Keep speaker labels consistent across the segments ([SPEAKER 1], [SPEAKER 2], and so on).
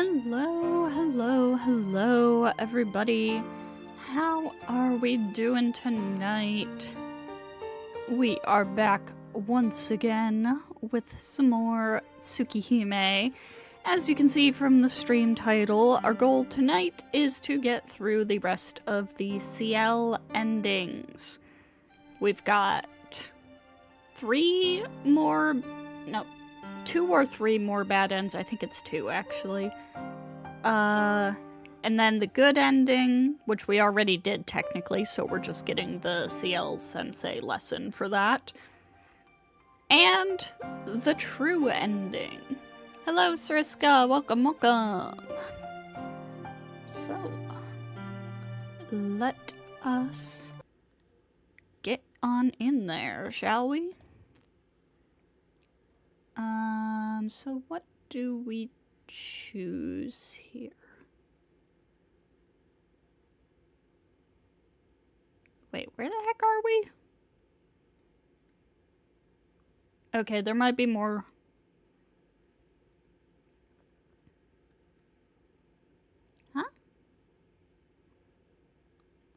[SPEAKER 1] Hello, hello, hello, everybody. How are we doing tonight? We are back once again with some more Tsukihime. As you can see from the stream title, our goal tonight is to get through the rest of the Ciel endings. We've got two or three more bad ends. I think it's two, actually. And then the good ending, which we already did technically, so we're just getting the Ciel Sensei lesson for that. And the true ending. Hello, Sriska. Welcome, welcome. So, let us get on in there, shall we? So what do we choose here? Wait, where the heck are we? Okay, there might be more. Huh?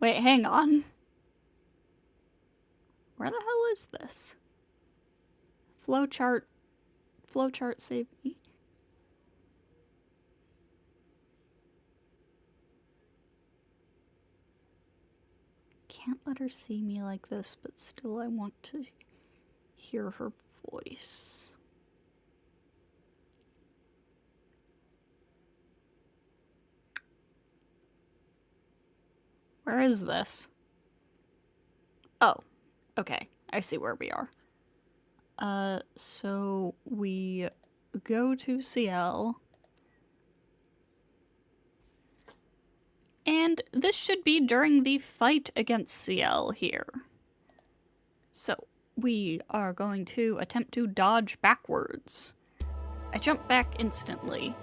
[SPEAKER 1] Wait, hang on. Where the hell is this? Flowchart save me. Can't let her see me like this, but still I want to hear her voice. Where is this? Oh, okay. I see where we are. So we go to Ciel. And this should be during the fight against Ciel here. So we are going to attempt to dodge backwards. I jump back instantly.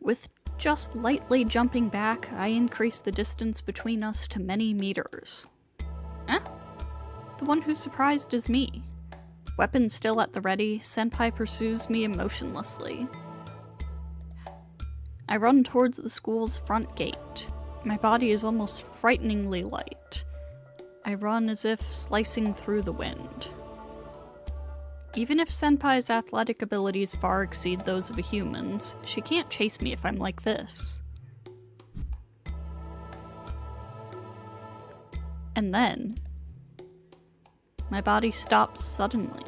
[SPEAKER 1] With just lightly jumping back, I increase the distance between us to many meters. Huh? The one who's surprised is me. Weapon still at the ready, Senpai pursues me emotionlessly. I run towards the school's front gate. My body is almost frighteningly light. I run as if slicing through the wind. Even if Senpai's athletic abilities far exceed those of a human's, she can't chase me if I'm like this. And then, my body stops suddenly.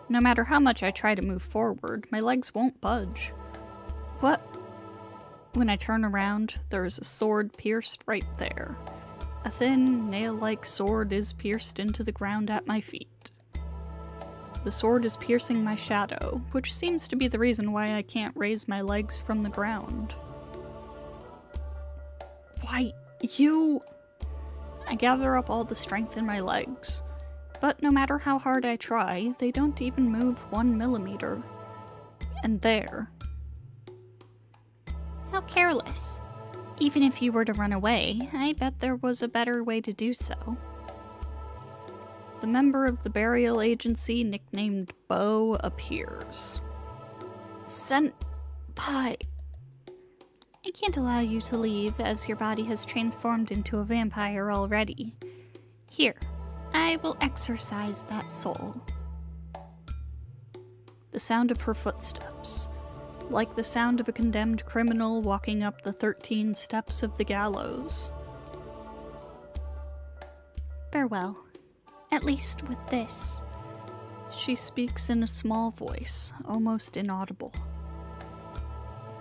[SPEAKER 1] No matter how much I try to move forward, my legs won't budge. What? When I turn around, there is a sword pierced right there. A thin, nail-like sword is pierced into the ground at my feet. The sword is piercing my shadow, which seems to be the reason why I can't raise my legs from the ground. Why, you... I gather up all the strength in my legs. But no matter how hard I try, they don't even move 1 millimeter. And there. How careless. Even if you were to run away, I bet there was a better way to do so. The member of the burial agency, nicknamed Bo, appears. Senpai. I can't allow you to leave, as your body has transformed into a vampire already. Here. I will exorcise that soul. The sound of her footsteps, like the sound of a condemned criminal walking up the 13 steps of the gallows. Farewell, at least with this. She speaks in a small voice, almost inaudible.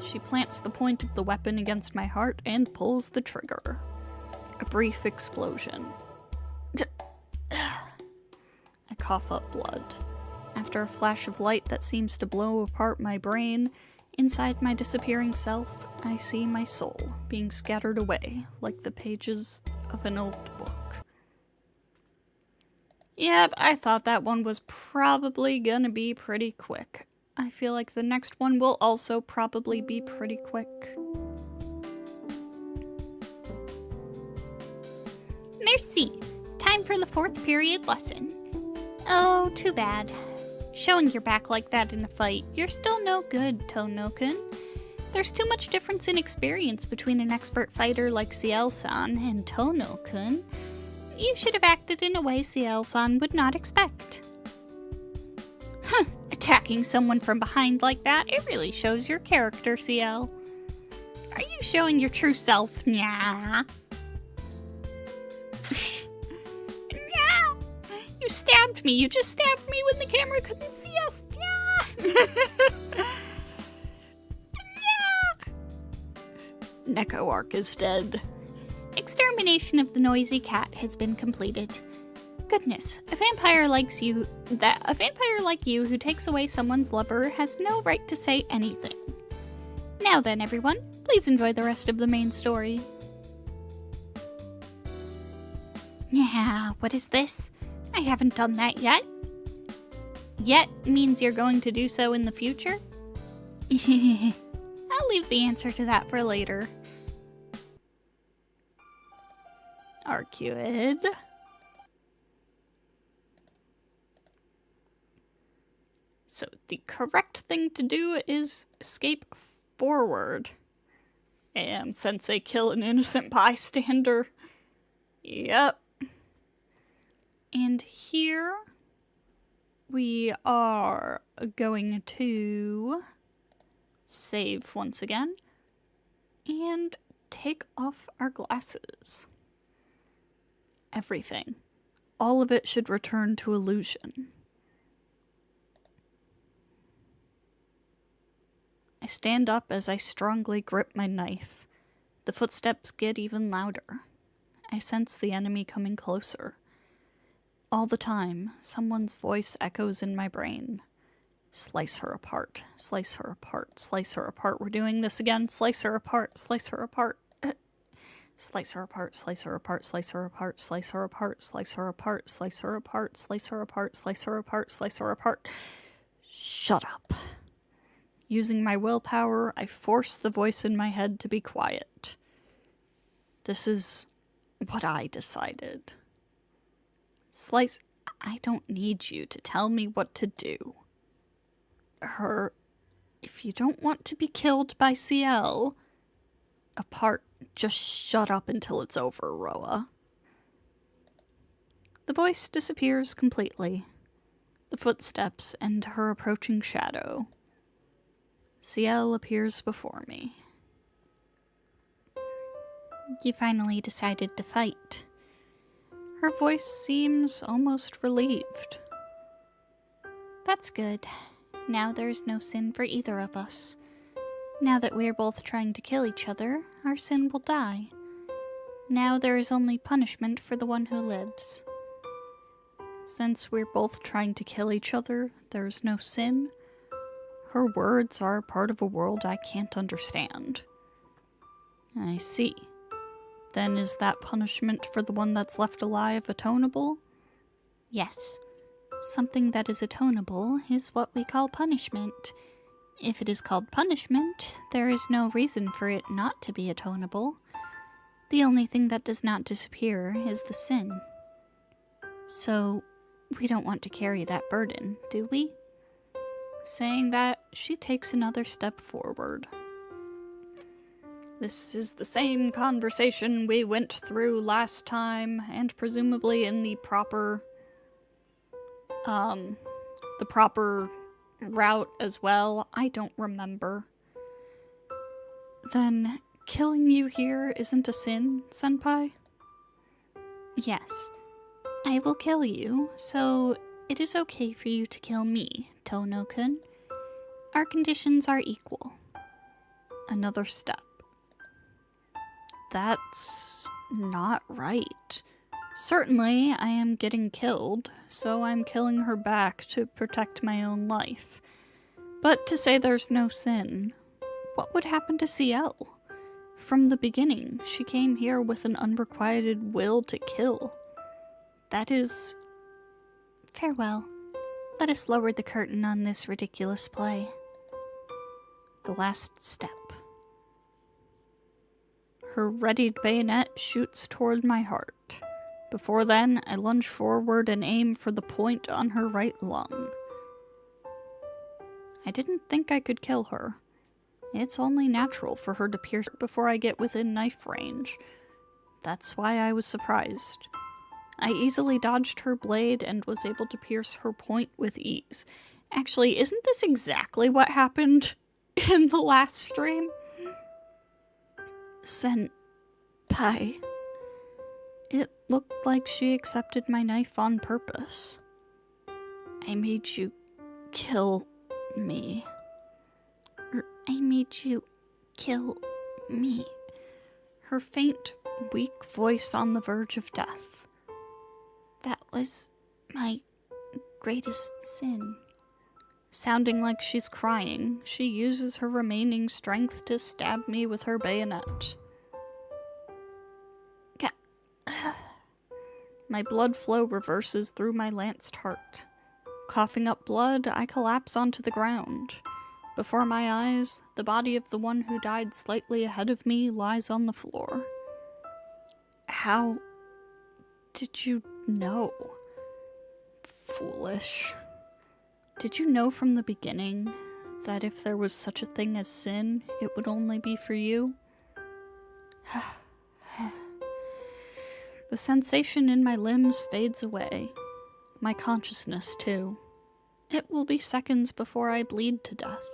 [SPEAKER 1] She plants the point of the weapon against my heart and pulls the trigger. A brief explosion. I cough up blood. After a flash of light that seems to blow apart my brain, inside my disappearing self, I see my soul being scattered away like the pages of an old book. Yep, I thought that one was probably gonna be pretty quick. I feel like the next one will also probably be pretty quick. Merci. Time for the 4th period lesson. Oh, too bad. Showing your back like that in a fight, you're still no good, Tono-kun. There's too much difference in experience between an expert fighter like Ciel-san and Tono-kun. You should have acted in a way Ciel-san would not expect. Huh, attacking someone from behind like that, it really shows your character, Ciel. Are you showing your true self, nya? Nya! You stabbed me, you just stabbed me when the camera couldn't see us, nya! Neko arc is dead. Extermination of the noisy cat has been completed. Goodness, a vampire like you who takes away someone's lover has no right to say anything. Now then, everyone, please enjoy the rest of the main story. Yeah, what is this? I haven't done that yet. Yet means you're going to do so in the future? I'll leave the answer to that for later. Arcuid. So the correct thing to do is escape forward. And Sensei kill an innocent bystander. Yep. And here we are going to save once again and take off our glasses. Everything. All of it should return to illusion. I stand up as I strongly grip my knife. The footsteps get even louder. I sense the enemy coming closer. All the time, someone's voice echoes in my brain. Slice her apart, slice her apart, slice her apart. We're doing this again. Slice her apart, slice her apart. Slice her apart, slice her apart, slice her apart, slice her apart, slice her apart, slice her apart, slice her apart, slice her apart, slice her apart. Shut up. Using my willpower, I force the voice in my head to be quiet. This is what I decided. Slice, I don't need you to tell me what to do. If you don't want to be killed by Ciel, apart, just shut up until it's over, Roa. The voice disappears completely. The footsteps and her approaching shadow. Ciel appears before me. You finally decided to fight. Her voice seems almost relieved. That's good. Now there's no sin for either of us. Now that we're both trying to kill each other, our sin will die. Now there is only punishment for the one who lives. Since we're both trying to kill each other, there's no sin. Her words are part of a world I can't understand. I see. Then is that punishment for the one that's left alive atonable? Yes. Something that is atonable is what we call punishment. If it is called punishment, there is no reason for it not to be atonable. The only thing that does not disappear is the sin. So, we don't want to carry that burden, do we? Saying that, she takes another step forward. This is the same conversation we went through last time, and presumably in the proper route as well. I don't remember. Then, killing you here isn't a sin, Senpai? Yes. I will kill you, so it is okay for you to kill me, Tono-kun. Our conditions are equal. Another step. That's not right. Certainly, I am getting killed, so I'm killing her back to protect my own life. But to say there's no sin, what would happen to Ciel? From the beginning, she came here with an unrequited will to kill. That is... Farewell. Let us lower the curtain on this ridiculous play. The last step. Her readied bayonet shoots toward my heart. Before then, I lunge forward and aim for the point on her right lung. I didn't think I could kill her. It's only natural for her to pierce before I get within knife range. That's why I was surprised. I easily dodged her blade and was able to pierce her point with ease. Actually, isn't this exactly what happened in the last stream? Senpai. It looked like she accepted my knife on purpose. I made you kill me. I made you kill me. Her faint, weak voice on the verge of death. That was my greatest sin. Sounding like she's crying, she uses her remaining strength to stab me with her bayonet. My blood flow reverses through my lanced heart. Coughing up blood, I collapse onto the ground. Before my eyes, the body of the one who died slightly ahead of me lies on the floor. How did you know? Foolish. Did you know from the beginning that if there was such a thing as sin, it would only be for you? The sensation in my limbs fades away. My consciousness, too. It will be seconds before I bleed to death.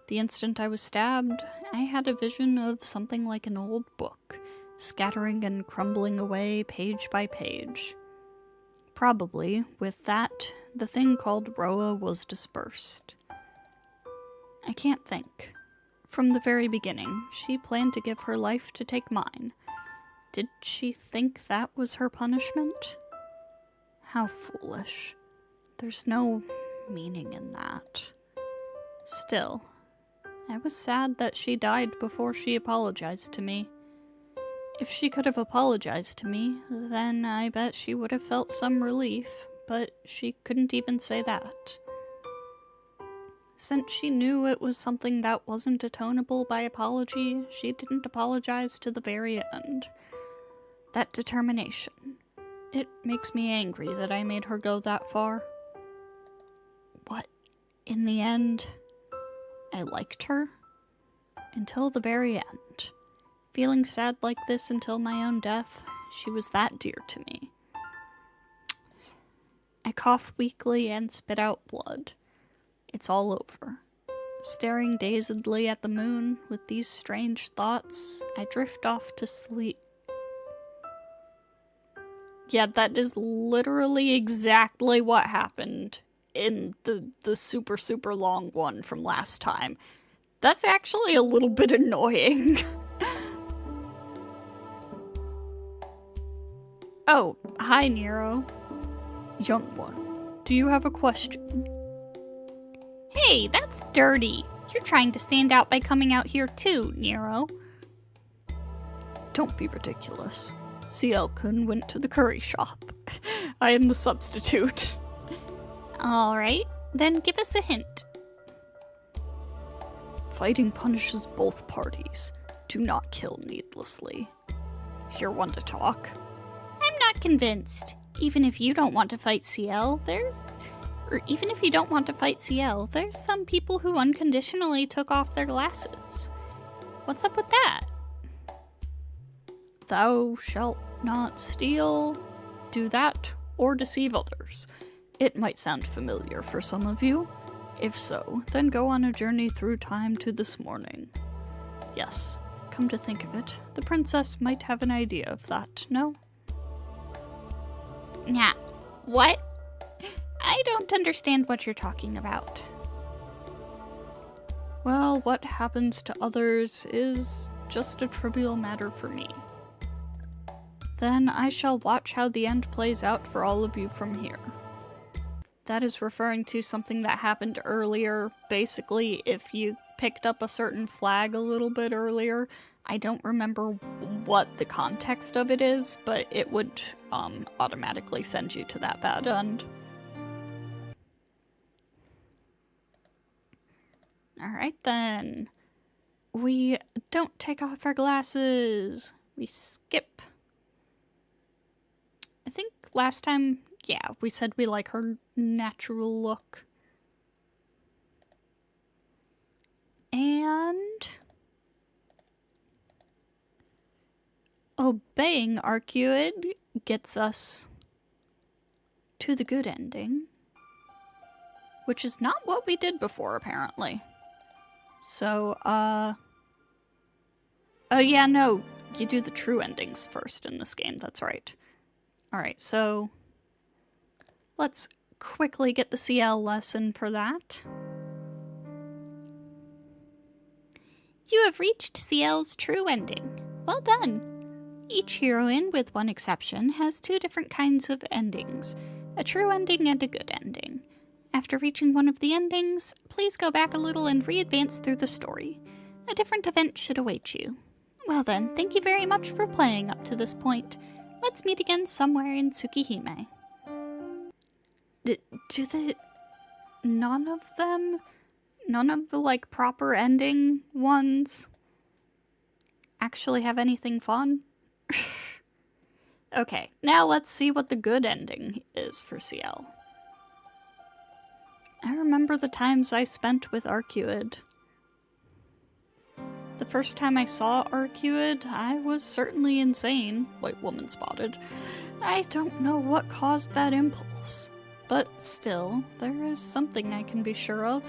[SPEAKER 1] The instant I was stabbed, I had a vision of something like an old book, scattering and crumbling away page by page. Probably, with that, the thing called Roa was dispersed. I can't think. From the very beginning, she planned to give her life to take mine. Did she think that was her punishment? How foolish. There's no meaning in that. Still, I was sad that she died before she apologized to me. If she could have apologized to me, then I bet she would have felt some relief, but she couldn't even say that. Since she knew it was something that wasn't atonable by apology, she didn't apologize to the very end. That determination. It makes me angry that I made her go that far. What? In the end, I liked her? Until the very end. Feeling sad like this until my own death, she was that dear to me. I cough weakly and spit out blood. It's all over. Staring dazedly at the moon with these strange thoughts, I drift off to sleep. Yeah, that is literally exactly what happened in the super, super long one from last time. That's actually a little bit annoying. Oh, hi, Nero. Young one, do you have a question? Hey, that's dirty. You're trying to stand out by coming out here too, Nero. Don't be ridiculous. Ciel-kun went to the curry shop. I am the substitute. Alright, then give us a hint. Fighting punishes both parties. Do not kill needlessly. You're one to talk. I'm not convinced. Even if you don't want to fight Ciel, there's some people who unconditionally took off their glasses. What's up with that? Thou shalt not steal, do that, or deceive others. It might sound familiar for some of you. If so, then go on a journey through time to this morning. Yes, come to think of it, the princess might have an idea of that, no? Nah, what? I don't understand what you're talking about. Well, what happens to others is just a trivial matter for me. Then I shall watch how the end plays out for all of you from here. That is referring to something that happened earlier. Basically, if you picked up a certain flag a little bit earlier, I don't remember what the context of it is, but it would automatically send you to that bad end. Alright then. We don't take off our glasses. We skip. I think last time, yeah, we said we like her natural look. And obeying Arcuid gets us to the good ending, which is not what we did before, apparently. So, oh yeah, no, you do the true endings first in this game, that's right. Alright, so let's quickly get the Ciel lesson for that. You have reached Ciel's true ending. Well done. Each heroine, with one exception, has two different kinds of endings, a true ending and a good ending. After reaching one of the endings, please go back a little and re-advance through the story. A different event should await you. Well then, thank you very much for playing up to this point. Let's meet again somewhere in Tsukihime. None of the, like, proper ending ones actually have anything fun? Okay, now let's see what the good ending is for Ciel. I remember the times I spent with Arcuid. The first time I saw Arcuid, I was certainly insane, like woman spotted. I don't know what caused that impulse, but still, there is something I can be sure of.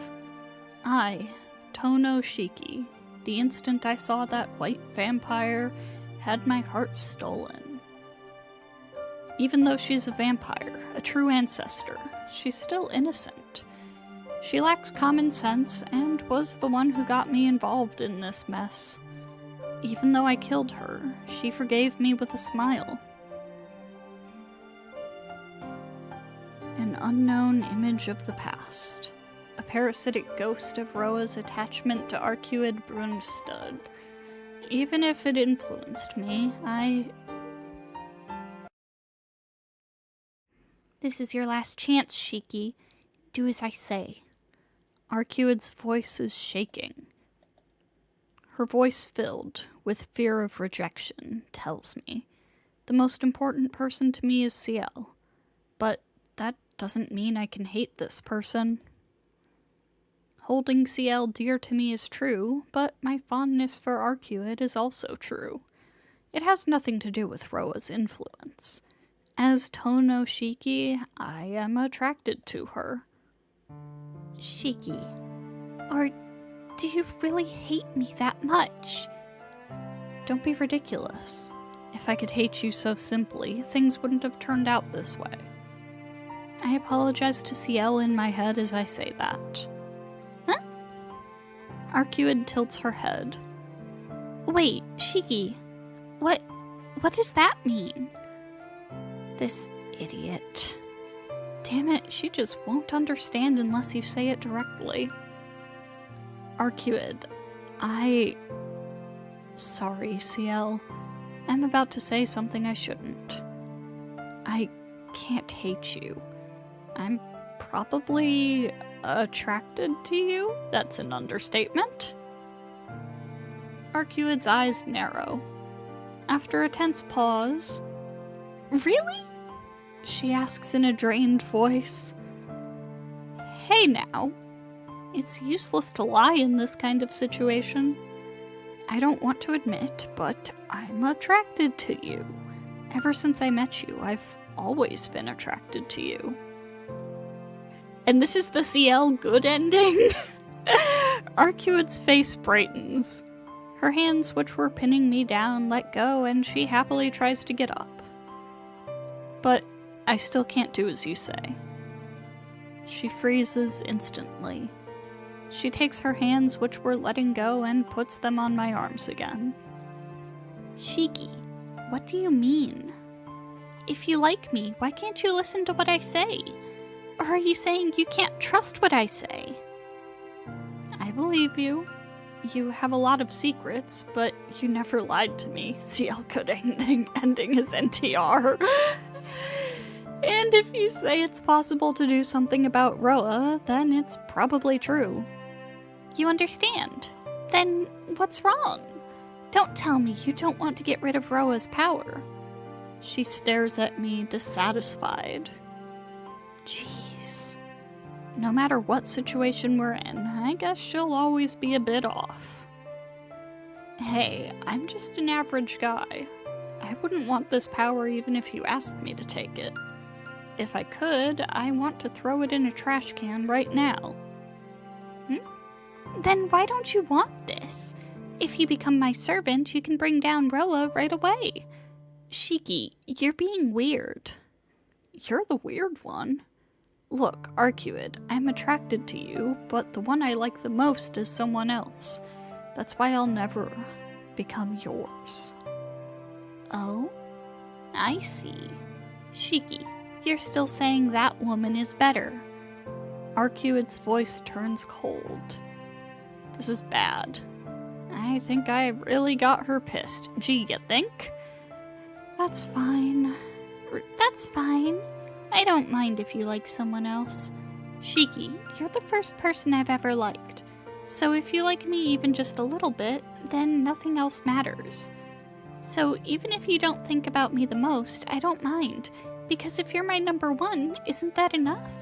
[SPEAKER 1] I, Tono Shiki, the instant I saw that white vampire, had my heart stolen. Even though she's a vampire, a true ancestor, she's still innocent. She lacks common sense and was the one who got me involved in this mess. Even though I killed her, she forgave me with a smile. An unknown image of the past. A parasitic ghost of Roa's attachment to Arcuid Brunstud. Even if it influenced me, This is your last chance, Shiki. Do as I say. Arcuid's voice is shaking. Her voice filled with fear of rejection tells me the most important person to me is Ciel. But that doesn't mean I can hate this person. Holding Ciel dear to me is true, but my fondness for Arcuid is also true. It has nothing to do with Roa's influence. As Tono Shiki, I am attracted to her. Shiki, or do you really hate me that much? Don't be ridiculous. If I could hate you so simply, things wouldn't have turned out this way. I apologize to Ciel in my head as I say that. Huh? Arcuid tilts her head. Wait, Shiki, what does that mean? This idiot. Damn it, she just won't understand unless you say it directly. Arcuid, Sorry, Ciel. I'm about to say something I shouldn't. I can't hate you. I'm probably attracted to you? That's an understatement. Arcuid's eyes narrow. After a tense pause, really? She asks in a drained voice. Hey now. It's useless to lie in this kind of situation. I don't want to admit, but I'm attracted to you. Ever since I met you, I've always been attracted to you. And this is the Ciel good ending? Arcuid's face brightens. Her hands, which were pinning me down, let go, and she happily tries to get up. But I still can't do as you say. She freezes instantly. She takes her hands, which were letting go, and puts them on my arms again. Shiki, what do you mean? If you like me, why can't you listen to what I say? Or are you saying you can't trust what I say? I believe you. You have a lot of secrets, but you never lied to me. Ciel good ending is NTR. And if you say it's possible to do something about Roa, then it's probably true. You understand? Then what's wrong? Don't tell me you don't want to get rid of Roa's power. She stares at me, dissatisfied. Jeez. No matter what situation we're in, I I guess she'll always be a bit off. Hey, I'm just an average guy. I wouldn't want this power even if you asked me to take it. If I could, I want to throw it in a trash can right now. Then why don't you want this? If you become my servant, you can bring down Roa right away. Shiki, you're being weird. You're the weird one. Look, Arcuid, I'm attracted to you, but the one I like the most is someone else. That's why I'll never become yours. Oh? I see. Shiki, you're still saying that woman is better. Arcuid's voice turns cold. This is bad. I think I really got her pissed. Gee, you think? That's fine. That's fine. I don't mind if you like someone else. Shiki, you're the first person I've ever liked. So if you like me even just a little bit, then nothing else matters. So even if you don't think about me the most, I don't mind. Because if you're my number one, isn't that enough?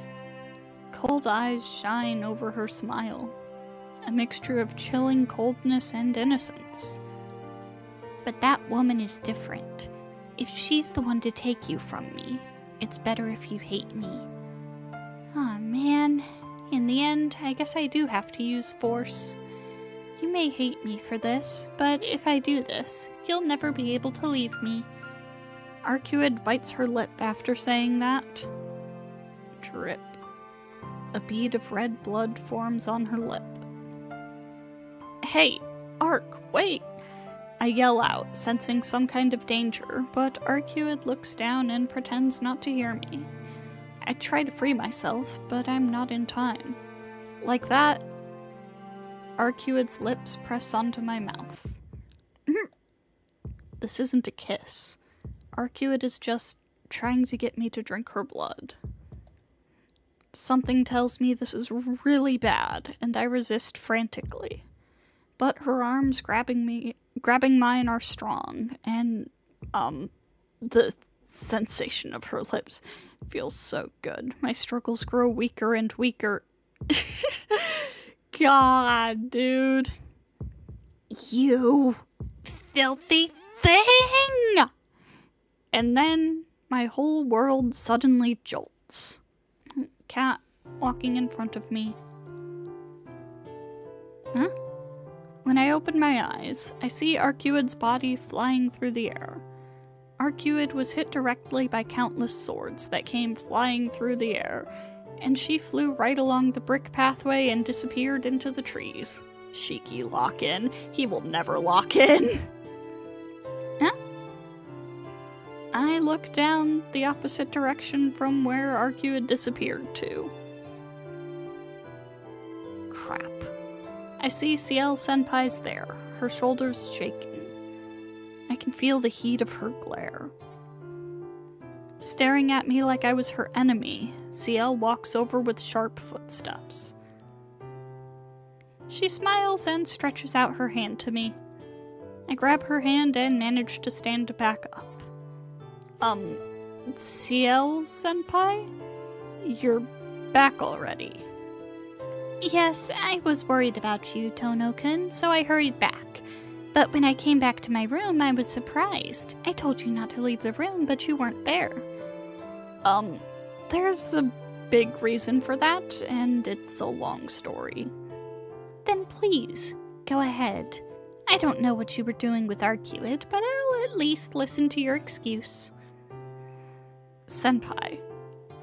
[SPEAKER 1] Cold eyes shine over her smile. A mixture of chilling coldness and innocence. But that woman is different. If she's the one to take you from me, it's better if you hate me. Aw, man. In the end, I guess I do have to use force. You may hate me for this, but if I do this, you'll never be able to leave me. Arcuid bites her lip after saying that. Drip. A bead of red blood forms on her lip. Hey, Arc, wait! I yell out, sensing some kind of danger, but Arcuid looks down and pretends not to hear me. I try to free myself, but I'm not in time. Like that, Arcuid's lips press onto my mouth. This isn't a kiss. Arcuid is just trying to get me to drink her blood. Something tells me this is really bad, and I resist frantically. But her arms grabbing mine are strong, and, the sensation of her lips feels so good. My struggles grow weaker and weaker. God, dude. You filthy thing! And then my whole world suddenly jolts. Cat walking in front of me. Huh? When I open my eyes, I see Arcuid's body flying through the air. Arcuid was hit directly by countless swords that came flying through the air, and she flew right along the brick pathway and disappeared into the trees. Shiki lock in. He will never lock in. Huh? I look down the opposite direction from where Arcuid disappeared to. Crap. I see Ciel Senpai's there, her shoulders shaking. I can feel the heat of her glare. Staring at me like I was her enemy, Ciel walks over with sharp footsteps. She smiles and stretches out her hand to me. I grab her hand and manage to stand back up. Ciel Senpai? You're back already. Yes, I was worried about you, Tono-kun, so I hurried back. But when I came back to my room, I was surprised. I told you not to leave the room, but you weren't there. There's a big reason for that, and it's a long story. Then please, go ahead. I don't know what you were doing with Arcuid, but I'll at least listen to your excuse. Senpai,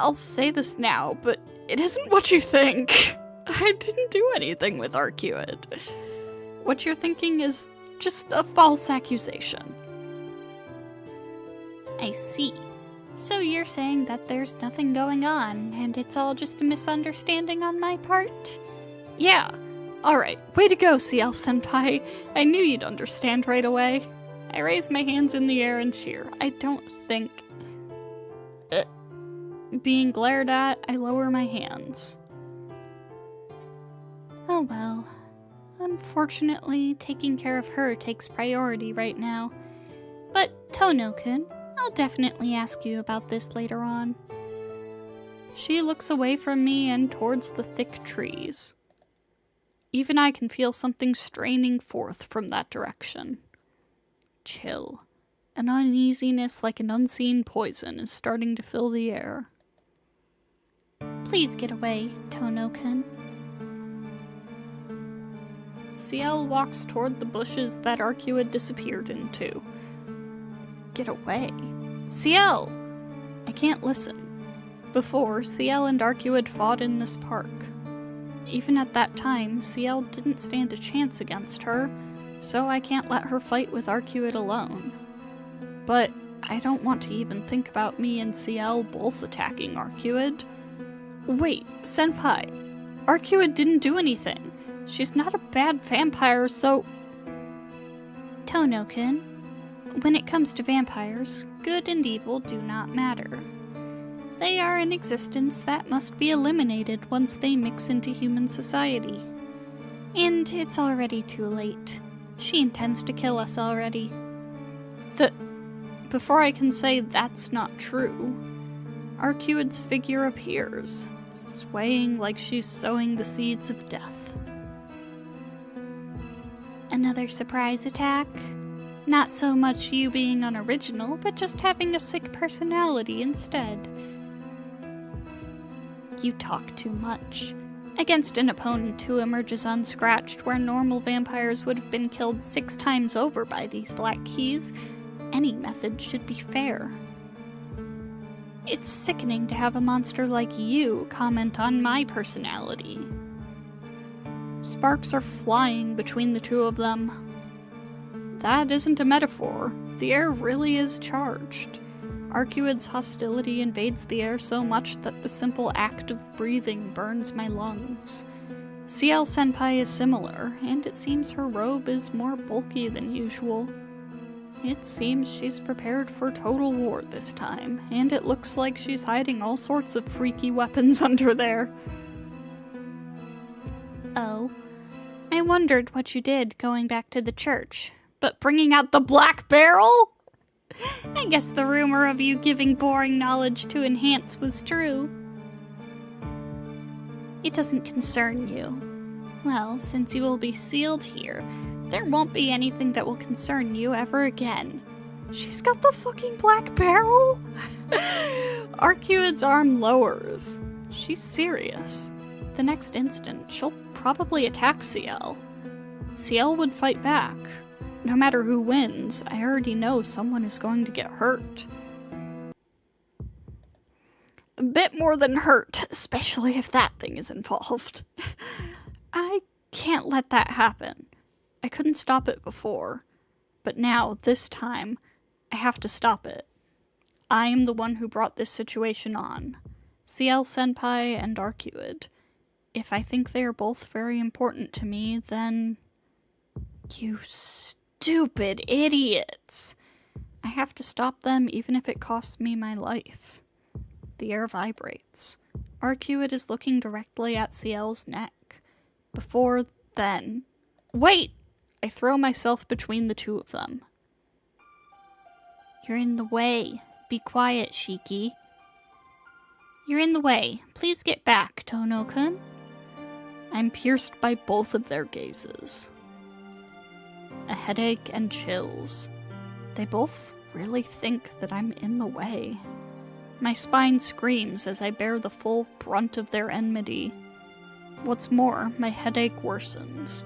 [SPEAKER 1] I'll say this now, but it isn't what you think. I didn't do anything with Arcuid. What you're thinking is just a false accusation. I see. So you're saying that there's nothing going on, and it's all just a misunderstanding on my part? Yeah. Alright, way to go, Ciel Senpai. I knew you'd understand right away. I raise my hands in the air and cheer. I don't think... Being glared at, I lower my hands. Oh well. Unfortunately, taking care of her takes priority right now. But Tono-kun, I'll definitely ask you about this later on. She looks away from me and towards the thick trees. Even I can feel something straining forth from that direction. Chill. An uneasiness like an unseen poison is starting to fill the air. Please get away, Tono-kun. Ciel walks toward the bushes that Arcu had disappeared into. Get away? Ciel! I can't listen. Before, Ciel and Arcu had fought in this park. Even at that time, Ciel didn't stand a chance against her, so I can't let her fight with Arcuid alone. But I don't want to even think about me and Ciel both attacking Arcuid. Wait, Senpai, Arcuid didn't do anything. She's not a bad vampire, so... Tono-kun, when it comes to vampires, good and evil do not matter. They are an existence that must be eliminated once they mix into human society. And it's already too late. She intends to kill us already. Before I can say that's not true, Arcuid's figure appears, swaying like she's sowing the seeds of death. Another surprise attack? Not so much you being unoriginal, but just having a sick personality instead. You talk too much. Against an opponent who emerges unscratched where normal vampires would have been killed 6 times over by these black keys, any method should be fair. It's sickening to have a monster like you comment on my personality. Sparks are flying between the two of them. That isn't a metaphor. The air really is charged. Arcuid's hostility invades the air so much that the simple act of breathing burns my lungs. Ciel Senpai is similar, and it seems her robe is more bulky than usual. It seems she's prepared for total war this time, and it looks like she's hiding all sorts of freaky weapons under there. Oh, I wondered what you did going back to the church, but bringing out the black barrel? I guess the rumor of you giving boring knowledge to enhance was true. It doesn't concern you. Well, since you will be sealed here, there won't be anything that will concern you ever again. She's got the fucking black barrel? Arcuid's arm lowers. She's serious. The next instant, she'll probably attack Ciel. Ciel would fight back. No matter who wins, I already know someone is going to get hurt. A bit more than hurt, especially if that thing is involved. I can't let that happen. I couldn't stop it before, but now, this time, I have to stop it. I am the one who brought this situation on. Ciel Senpai and Arcuid. If I think they are both very important to me, then... You stupid idiots! I have to stop them even if it costs me my life. The air vibrates. Arcuid is looking directly at Ciel's neck. Before then... Wait! I throw myself between the two of them. You're in the way. Be quiet, Shiki. You're in the way. Please get back, Tono-kun. I'm pierced by both of their gazes. A headache and chills. They both really think that I'm in the way. My spine screams as I bear the full brunt of their enmity. What's more, my headache worsens.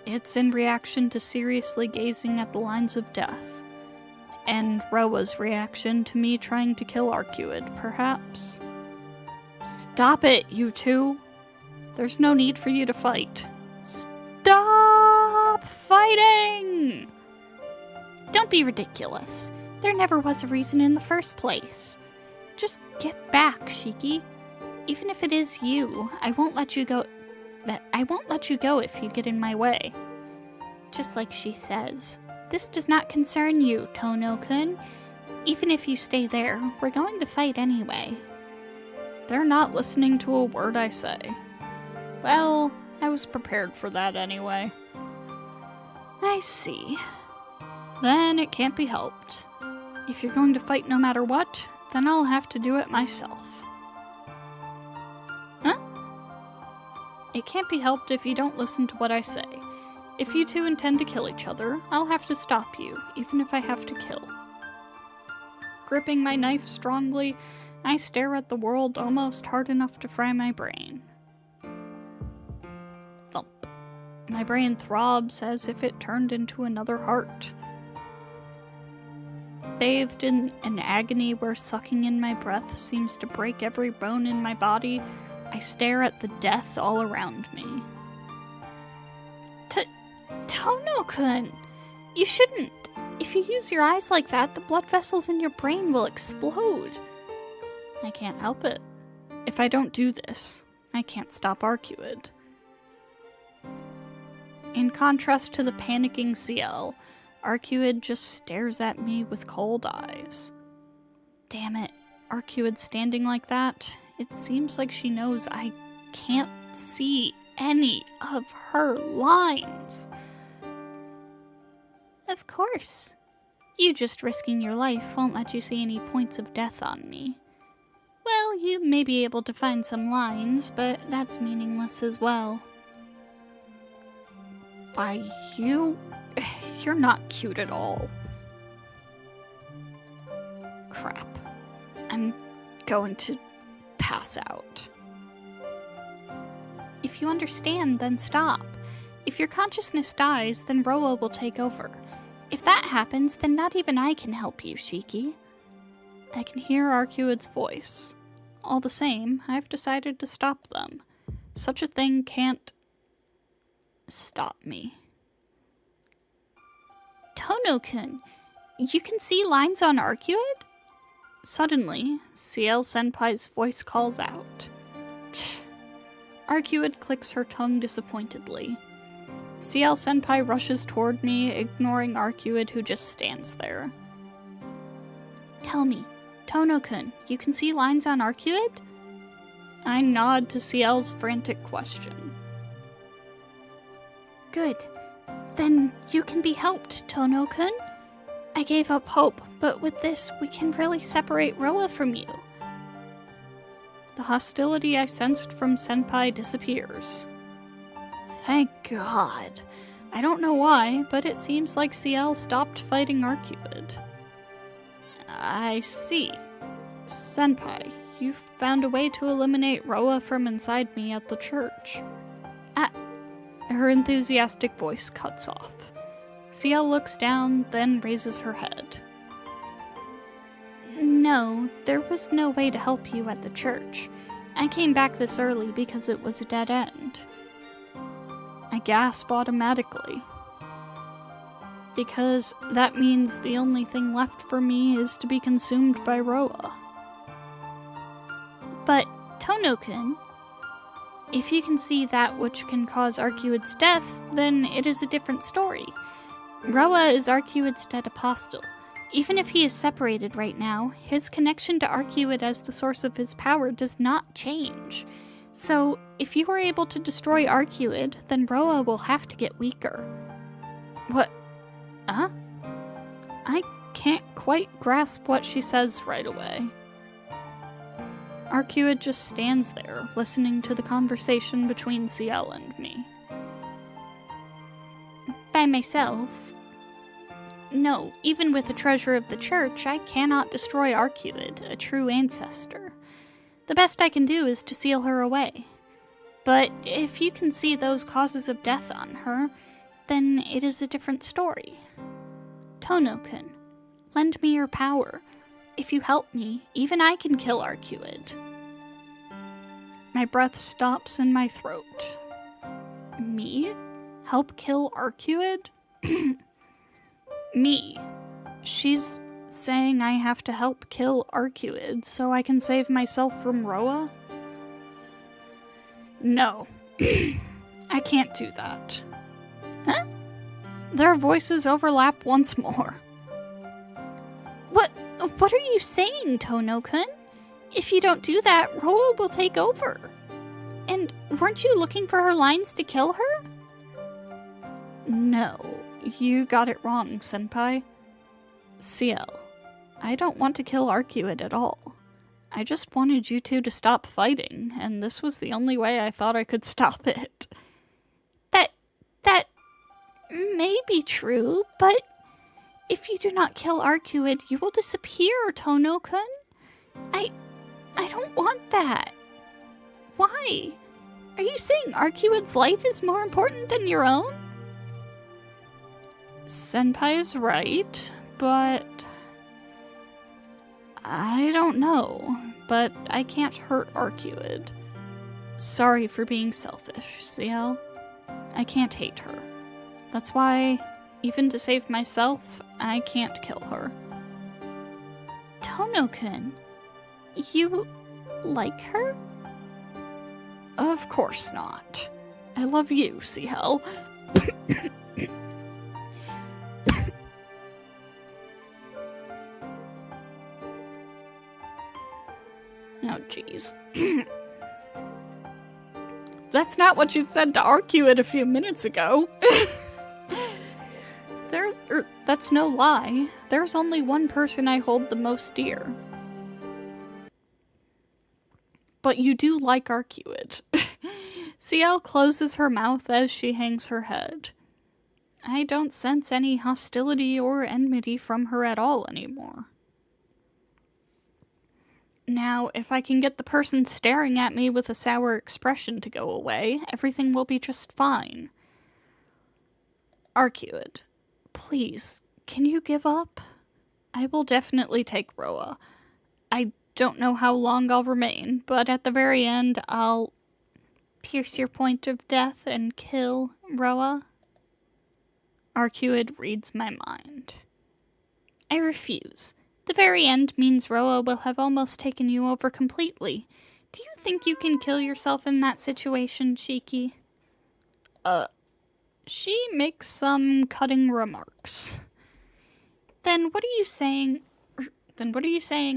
[SPEAKER 1] It's in reaction to seriously gazing at the lines of death. And Roa's reaction to me trying to kill Arcuid, perhaps. Stop it, you two! There's no need for you to fight. Stop fighting! Don't be ridiculous. There never was a reason in the first place. Just get back, Shiki. Even if it is you, I won't let you go if you get in my way. Just like she says, this does not concern you, Tono-kun. Even if you stay there, we're going to fight anyway. They're not listening to a word I say. Well, I was prepared for that anyway. I see. Then it can't be helped. If you're going to fight no matter what, then I'll have to do it myself. Huh? It can't be helped if you don't listen to what I say. If you two intend to kill each other, I'll have to stop you, even if I have to kill. Gripping my knife strongly, I stare at the world almost hard enough to fry my brain. Thump. My brain throbs as if it turned into another heart. Bathed in an agony where sucking in my breath seems to break every bone in my body, I stare at the death all around me. Tono-kun! You shouldn't! If you use your eyes like that, the blood vessels in your brain will explode. I can't help it. If I don't do this, I can't stop Arcuid. In contrast to the panicking Ciel, Arcuid just stares at me with cold eyes. Damn it, Arcuid standing like that, it seems like she knows I can't see any of her lines. Of course. You just risking your life won't let you see any points of death on me. Well, you may be able to find some lines, but that's meaningless as well. Why, you're not cute at all. Crap. I'm going to pass out. If you understand, then stop. If your consciousness dies, then Roa will take over. If that happens, then not even I can help you, Shiki. I can hear Arcuid's voice. All the same, I've decided to stop them. Such a thing can't stop me. Tono-kun, you can see lines on Arcuid? Suddenly, Ciel Senpai's voice calls out. Tch. Arcuid clicks her tongue disappointedly. Ciel Senpai rushes toward me, ignoring Arcuid, who just stands there. Tell me, Tono-kun, you can see lines on Arcuid? I nod to Ciel's frantic question. Good. Then you can be helped, Tono-kun. I gave up hope, but with this, we can really separate Roa from you. The hostility I sensed from Senpai disappears. Thank God. I don't know why, but it seems like Ciel stopped fighting Arcuid. I see. Senpai, you found a way to eliminate Roa from inside me at the church. Her enthusiastic voice cuts off. Ciel looks down, then raises her head. No, there was no way to help you at the church. I came back this early because it was a dead end. I gasp automatically. Because that means the only thing left for me is to be consumed by Roa. But, Tono-kun, if you can see that which can cause Arcuid's death, then it is a different story. Roa is Arcuid's dead apostle. Even if he is separated right now, his connection to Arcuid as the source of his power does not change. So, if you are able to destroy Arcuid, then Roa will have to get weaker. What? I can't quite grasp what she says right away. Arcuid just stands there, listening to the conversation between Ciel and me. By myself? No, even with a treasure of the church, I cannot destroy Arcuid, a true ancestor. The best I can do is to seal her away. But if you can see those causes of death on her, then it is a different story. Tono-kun, lend me your power. If you help me, even I can kill Arcuid. My breath stops in my throat. Me? Help kill Arcuid? Me. She's saying I have to help kill Arcuid so I can save myself from Roa? No. I can't do that. Huh? Their voices overlap once more. What are you saying, Tono-kun? If you don't do that, Roa will take over. And weren't you looking for her lines to kill her? No, you got it wrong, Senpai. Ciel, I don't want to kill Arcuid at all. I just wanted you two to stop fighting, and this was the only way I thought I could stop it.
[SPEAKER 2] That may be true, but if you do not kill Arcuid, you will disappear, Tono-kun. I don't want that. Why? Are you saying Arcuid's life is more important than your own?
[SPEAKER 1] Senpai is right, but I don't know. But I can't hurt Arcuid. Sorry for being selfish, Ciel. I can't hate her. That's why, even to save myself, I can't kill her.
[SPEAKER 2] Tono-kun, you like her?
[SPEAKER 1] Of course not. I love you, Ciel. Oh, jeez. That's not what you said to Arcuid a few minutes ago. That's no lie. There's only one person I hold the most dear. But you do like Arcuid. Ciel closes her mouth as she hangs her head. I don't sense any hostility or enmity from her at all anymore. Now, if I can get the person staring at me with a sour expression to go away, everything will be just fine. Arcuid, please, can you give up? I will definitely take Roa. I don't know how long I'll remain, but at the very end, I'll pierce your point of death and kill Roa. Arcuid reads my mind.
[SPEAKER 2] I refuse. The very end means Roa will have almost taken you over completely. Do you think you can kill yourself in that situation, Shiki?
[SPEAKER 1] She makes some cutting remarks.
[SPEAKER 2] Then what are you saying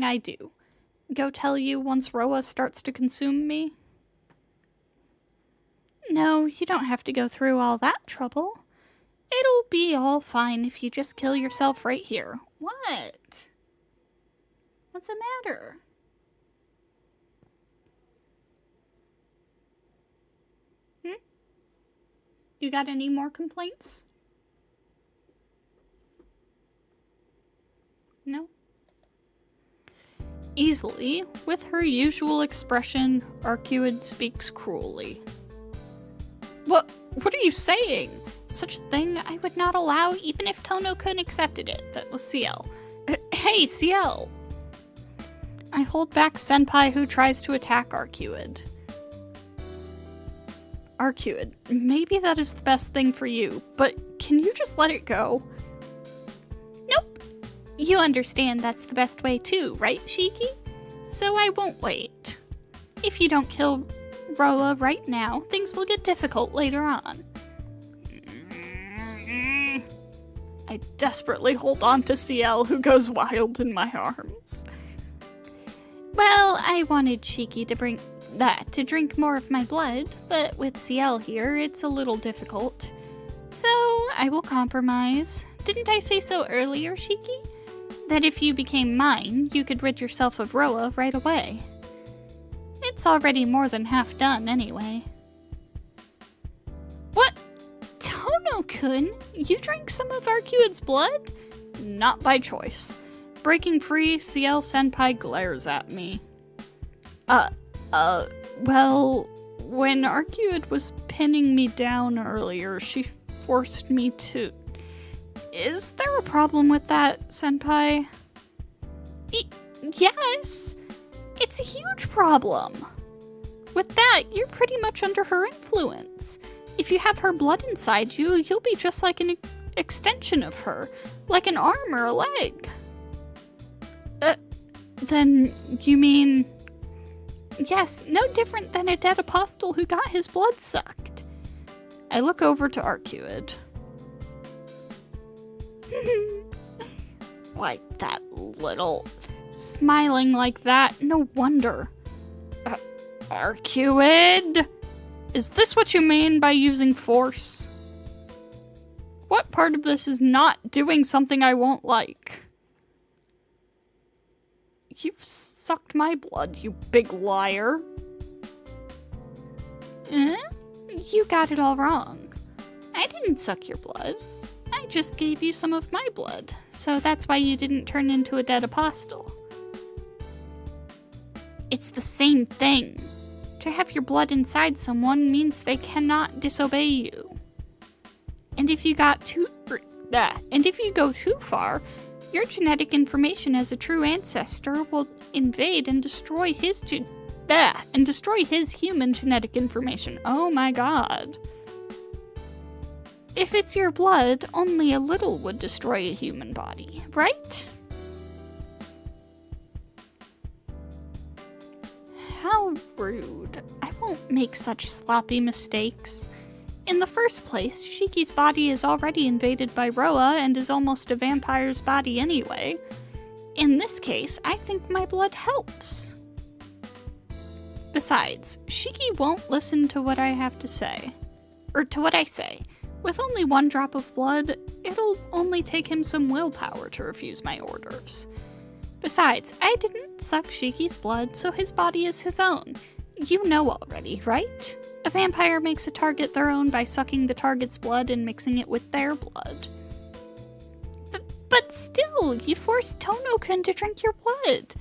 [SPEAKER 1] I do? Go tell you once Roa starts to consume me?
[SPEAKER 2] No, you don't have to go through all that trouble. It'll be all fine if you just kill yourself right here.
[SPEAKER 1] What? What's the matter? You got any more complaints? No? Easily, with her usual expression, Arcuid speaks cruelly. What are you saying? Such a thing I would not allow even if Tono-kun accepted it. That was Ciel. Hey, Ciel! I hold back Senpai who tries to attack Arcuid. Arcuid, maybe that is the best thing for you, but can you just let it go?
[SPEAKER 2] Nope. You understand that's the best way too, right, Shiki? So I won't wait. If you don't kill Roa right now, things will get difficult later on.
[SPEAKER 1] I desperately hold on to Ciel, who goes wild in my arms.
[SPEAKER 2] Well, I wanted Shiki to drink more of my blood, but with Ciel here, it's a little difficult. So, I will compromise. Didn't I say so earlier, Shiki? That if you became mine, you could rid yourself of Roa right away. It's already more than half done, anyway.
[SPEAKER 1] What? Tono-kun? You drank some of Arcuid's blood? Not by choice. Breaking free, Ciel Senpai glares at me. Well, when Arcuid was pinning me down earlier, she forced me to... Is there a problem with that, Senpai?
[SPEAKER 2] Yes! It's a huge problem. With that, you're pretty much under her influence. If you have her blood inside you, you'll be just like an extension of her, like an arm or a leg.
[SPEAKER 1] Then you mean...
[SPEAKER 2] Yes, no different than a dead apostle who got his blood sucked.
[SPEAKER 1] I look over to Arcuid. Why, that little... Smiling like that, no wonder. Arcuid? Is this what you mean by using force? What part of this is not doing something I won't like? You've sucked my blood, you big liar.
[SPEAKER 2] You got it all wrong. I didn't suck your blood. I just gave you some of my blood, so that's why you didn't turn into a dead apostle. It's the same thing. To have your blood inside someone means they cannot disobey you. And if you go too far, your genetic information as a true ancestor will invade and destroy his human genetic information. Oh my god. If it's your blood, only a little would destroy a human body, right? How rude. I won't make such sloppy mistakes. In the first place, Shiki's body is already invaded by Roa and is almost a vampire's body anyway. In this case, I think my blood helps. Besides, Shiki won't listen to what I have to say. Or to what I say. With only one drop of blood, it'll only take him some willpower to refuse my orders. Besides, I didn't suck Shiki's blood, so his body is his own. You know already, right? A vampire makes a target their own by sucking the target's blood and mixing it with their blood. But still, you forced Tono-kun to drink your blood.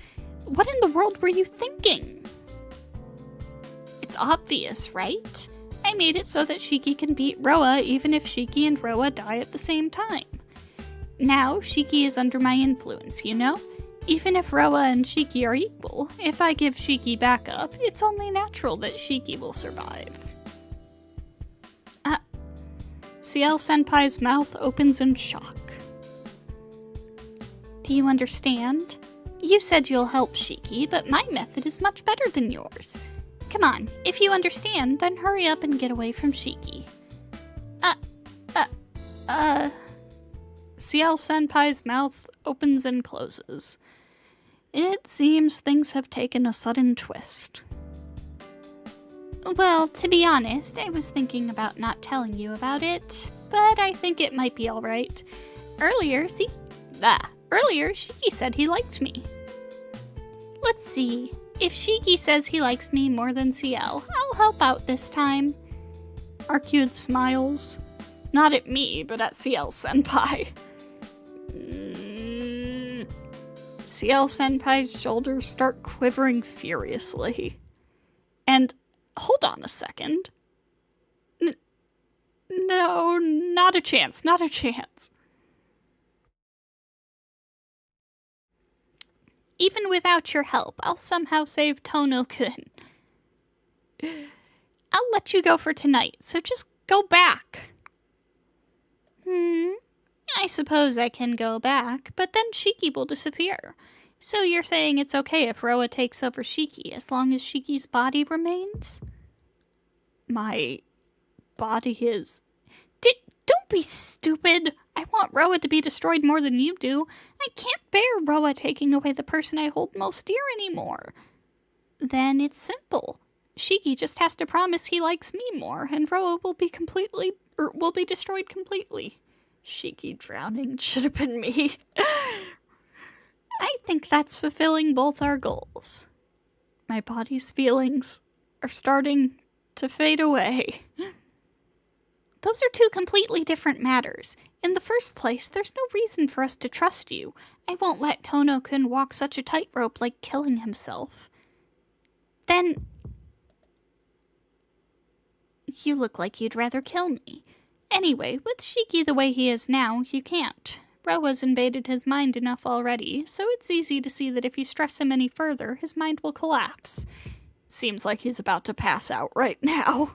[SPEAKER 2] What in the world were you thinking? It's obvious, right? I made it so that Shiki can beat Roa even if Shiki and Roa die at the same time. Now, Shiki is under my influence, you know? Even if Roa and Shiki are equal, if I give Shiki backup, it's only natural that Shiki will survive. Ciel-senpai's mouth opens in shock. Do you understand? You said you'll help Shiki, but my method is much better than yours. Come on, if you understand, then hurry up and get away from Shiki.
[SPEAKER 1] Ciel-senpai's mouth opens and closes. It seems things have taken a sudden twist.
[SPEAKER 2] Well, to be honest, I was thinking about not telling you about it, but I think it might be alright. Earlier, Shiki said he liked me. Let's see. If Shiki says he likes me more than Ciel, I'll help out this time.
[SPEAKER 1] Arcade smiles. Not at me, but at Ciel-senpai. Ciel-senpai's shoulders start quivering furiously. And, hold on a second. No, not a chance, not a chance.
[SPEAKER 2] Even without your help, I'll somehow save Tono-kun. I'll let you go for tonight, so just go back. I suppose I can go back, but then Shiki will disappear. So you're saying it's okay if Roa takes over Shiki as long as Shiki's body remains?
[SPEAKER 1] My body is...
[SPEAKER 2] Don't be stupid. I want Roa to be destroyed more than you do. I can't bear Roa taking away the person I hold most dear anymore. Then it's simple. Shiki just has to promise he likes me more, and Roa will be destroyed completely.
[SPEAKER 1] Shiki drowning should have been me.
[SPEAKER 2] I think that's fulfilling both our goals.
[SPEAKER 1] My body's feelings are starting to fade away.
[SPEAKER 2] Those are two completely different matters. In the first place, there's no reason for us to trust you. I won't let Tono-kun walk such a tightrope like killing himself. Then... you look like you'd rather kill me. Anyway, with Shiki the way he is now, you can't. Roa's invaded his mind enough already, so it's easy to see that if you stress him any further, his mind will collapse.
[SPEAKER 1] Seems like he's about to pass out right now.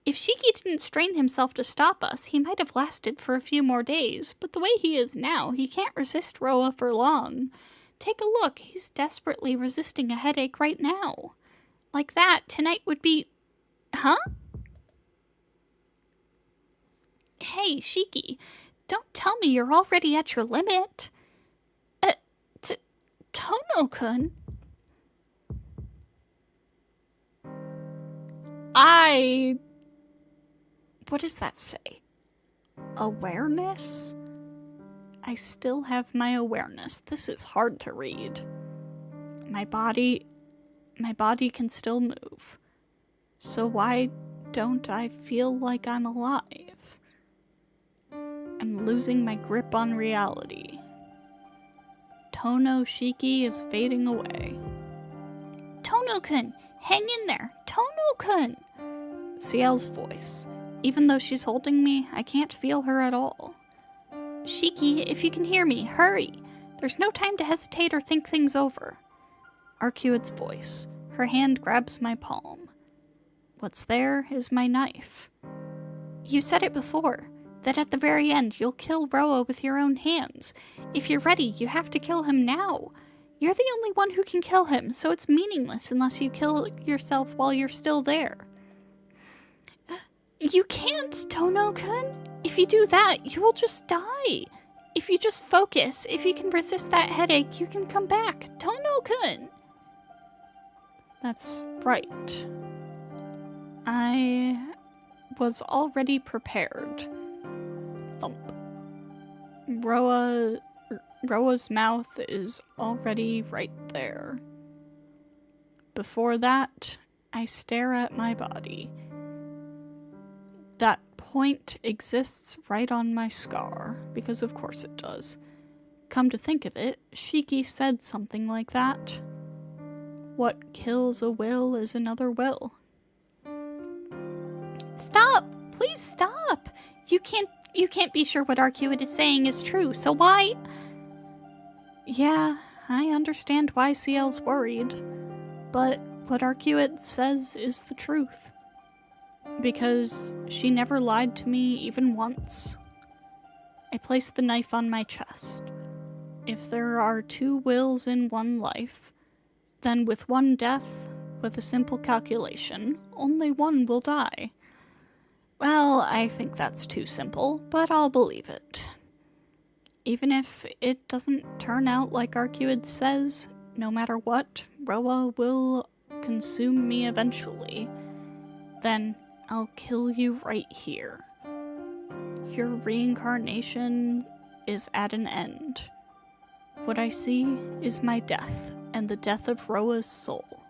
[SPEAKER 2] If Shiki didn't strain himself to stop us, he might have lasted for a few more days, but the way he is now, he can't resist Roa for long. Take a look, he's desperately resisting a headache right now. Like that, tonight would be... Huh? Hey, Shiki, don't tell me you're already at your limit. Tono-kun?
[SPEAKER 1] What does that say? Awareness? I still have my awareness. This is hard to read. My body can still move. So why don't I feel like I'm alive? I'm losing my grip on reality. Tono Shiki is fading away.
[SPEAKER 2] Tono-kun, hang in there. Tono-kun.
[SPEAKER 1] Ciel's voice. Even though she's holding me, I can't feel her at all.
[SPEAKER 2] Shiki, if you can hear me, hurry. There's no time to hesitate or think things over.
[SPEAKER 1] Arcuete's voice. Her hand grabs my palm. What's there is my knife.
[SPEAKER 2] You said it before, that at the very end you'll kill Roa with your own hands. If you're ready, you have to kill him now. You're the only one who can kill him, so it's meaningless unless you kill yourself while you're still there. You can't, Tono-kun. If you do that, you will just die. If you just focus, if you can resist that headache, you can come back. Tono-kun.
[SPEAKER 1] That's right. I was already prepared. Thump. Roa's mouth is already right there. Before that, I stare at my body. That point exists right on my scar, because of course it does. Come to think of it, Shiki said something like that. What kills a will is another will.
[SPEAKER 2] Stop! Please stop! You can't be sure what Arcuate is saying is true, so why?
[SPEAKER 1] Yeah, I understand why Ciel's worried, but what Arcuate says is the truth. Because she never lied to me even once. I placed the knife on my chest. If there are two wills in one life, then with one death, with a simple calculation, only one will die. Well, I think that's too simple, but I'll believe it. Even if it doesn't turn out like Arcuate says, no matter what, Roa will consume me eventually. Then I'll kill you right here. Your reincarnation is at an end. What I see is my death, and the death of Roa's soul.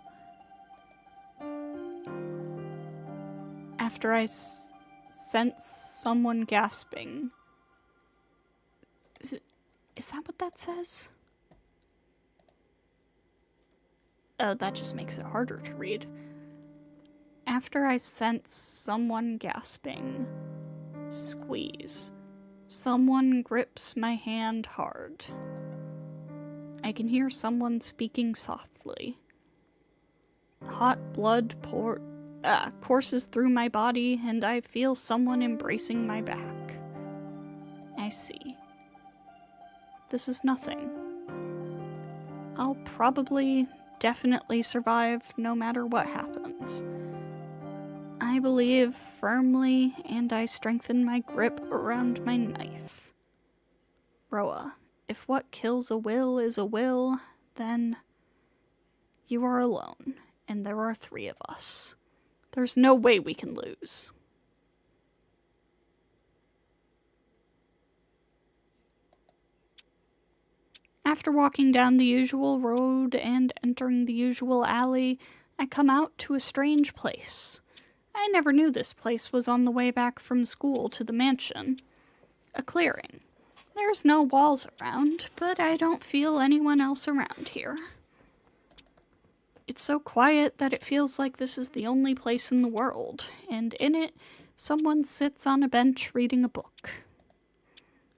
[SPEAKER 1] After I sense someone gasping. Is that what that says? Oh, that just makes it harder to read. After I sense someone gasping, squeeze. Someone grips my hand hard. I can hear someone speaking softly. Hot blood courses through my body, and I feel someone embracing my back. I see. This is nothing. I'll probably, definitely survive no matter what happens. I believe firmly, and I strengthen my grip around my knife. Roa, if what kills a will is a will, then you are alone, and there are 3 of us. There's no way we can lose. After walking down the usual road and entering the usual alley, I come out to a strange place. I never knew this place was on the way back from school to the mansion. A clearing. There's no walls around, but I don't feel anyone else around here. It's so quiet that it feels like this is the only place in the world, and in it, someone sits on a bench reading a book.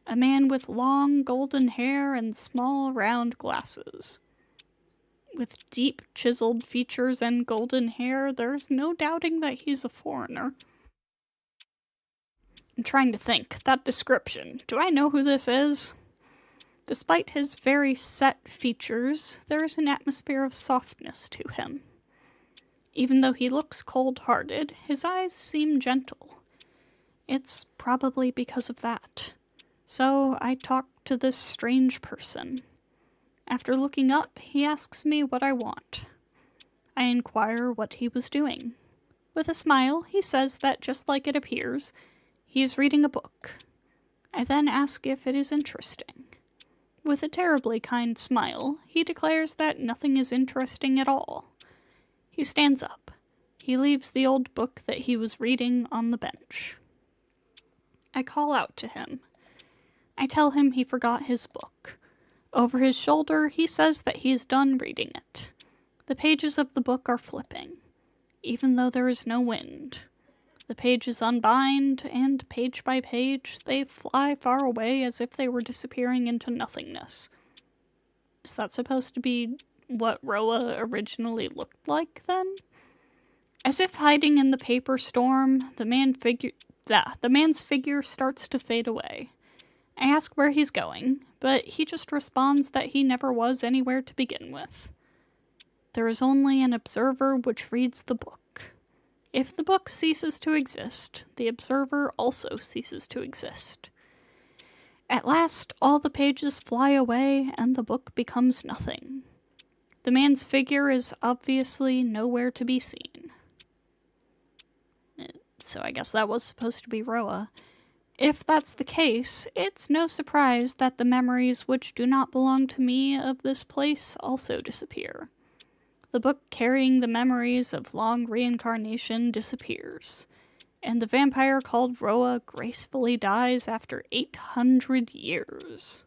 [SPEAKER 1] A man with long golden hair and small round glasses. With deep chiseled features and golden hair, there's no doubting that he's a foreigner. I'm trying to think. That description. Do I know who this is? Despite his very set features, there is an atmosphere of softness to him. Even though he looks cold-hearted, his eyes seem gentle. It's probably because of that. So I talk to this strange person. After looking up, he asks me what I want. I inquire what he was doing. With a smile, he says that just like it appears, he is reading a book. I then ask if it is interesting. With a terribly kind smile, he declares that nothing is interesting at all. He stands up. He leaves the old book that he was reading on the bench. I call out to him. I tell him he forgot his book. Over his shoulder, he says that he is done reading it. The pages of the book are flipping, even though there is no wind. The pages unbind, and page by page, they fly far away as if they were disappearing into nothingness. Is that supposed to be what Roa originally looked like, then? As if hiding in the paper storm, the man's figure starts to fade away. I ask where he's going, but he just responds that he never was anywhere to begin with. There is only an observer which reads the book. If the book ceases to exist, the observer also ceases to exist. At last, all the pages fly away and the book becomes nothing. The man's figure is obviously nowhere to be seen. So I guess that was supposed to be Roa. If that's the case, it's no surprise that the memories which do not belong to me of this place also disappear. The book carrying the memories of long reincarnation disappears, and the vampire called Roa gracefully dies after 800 years.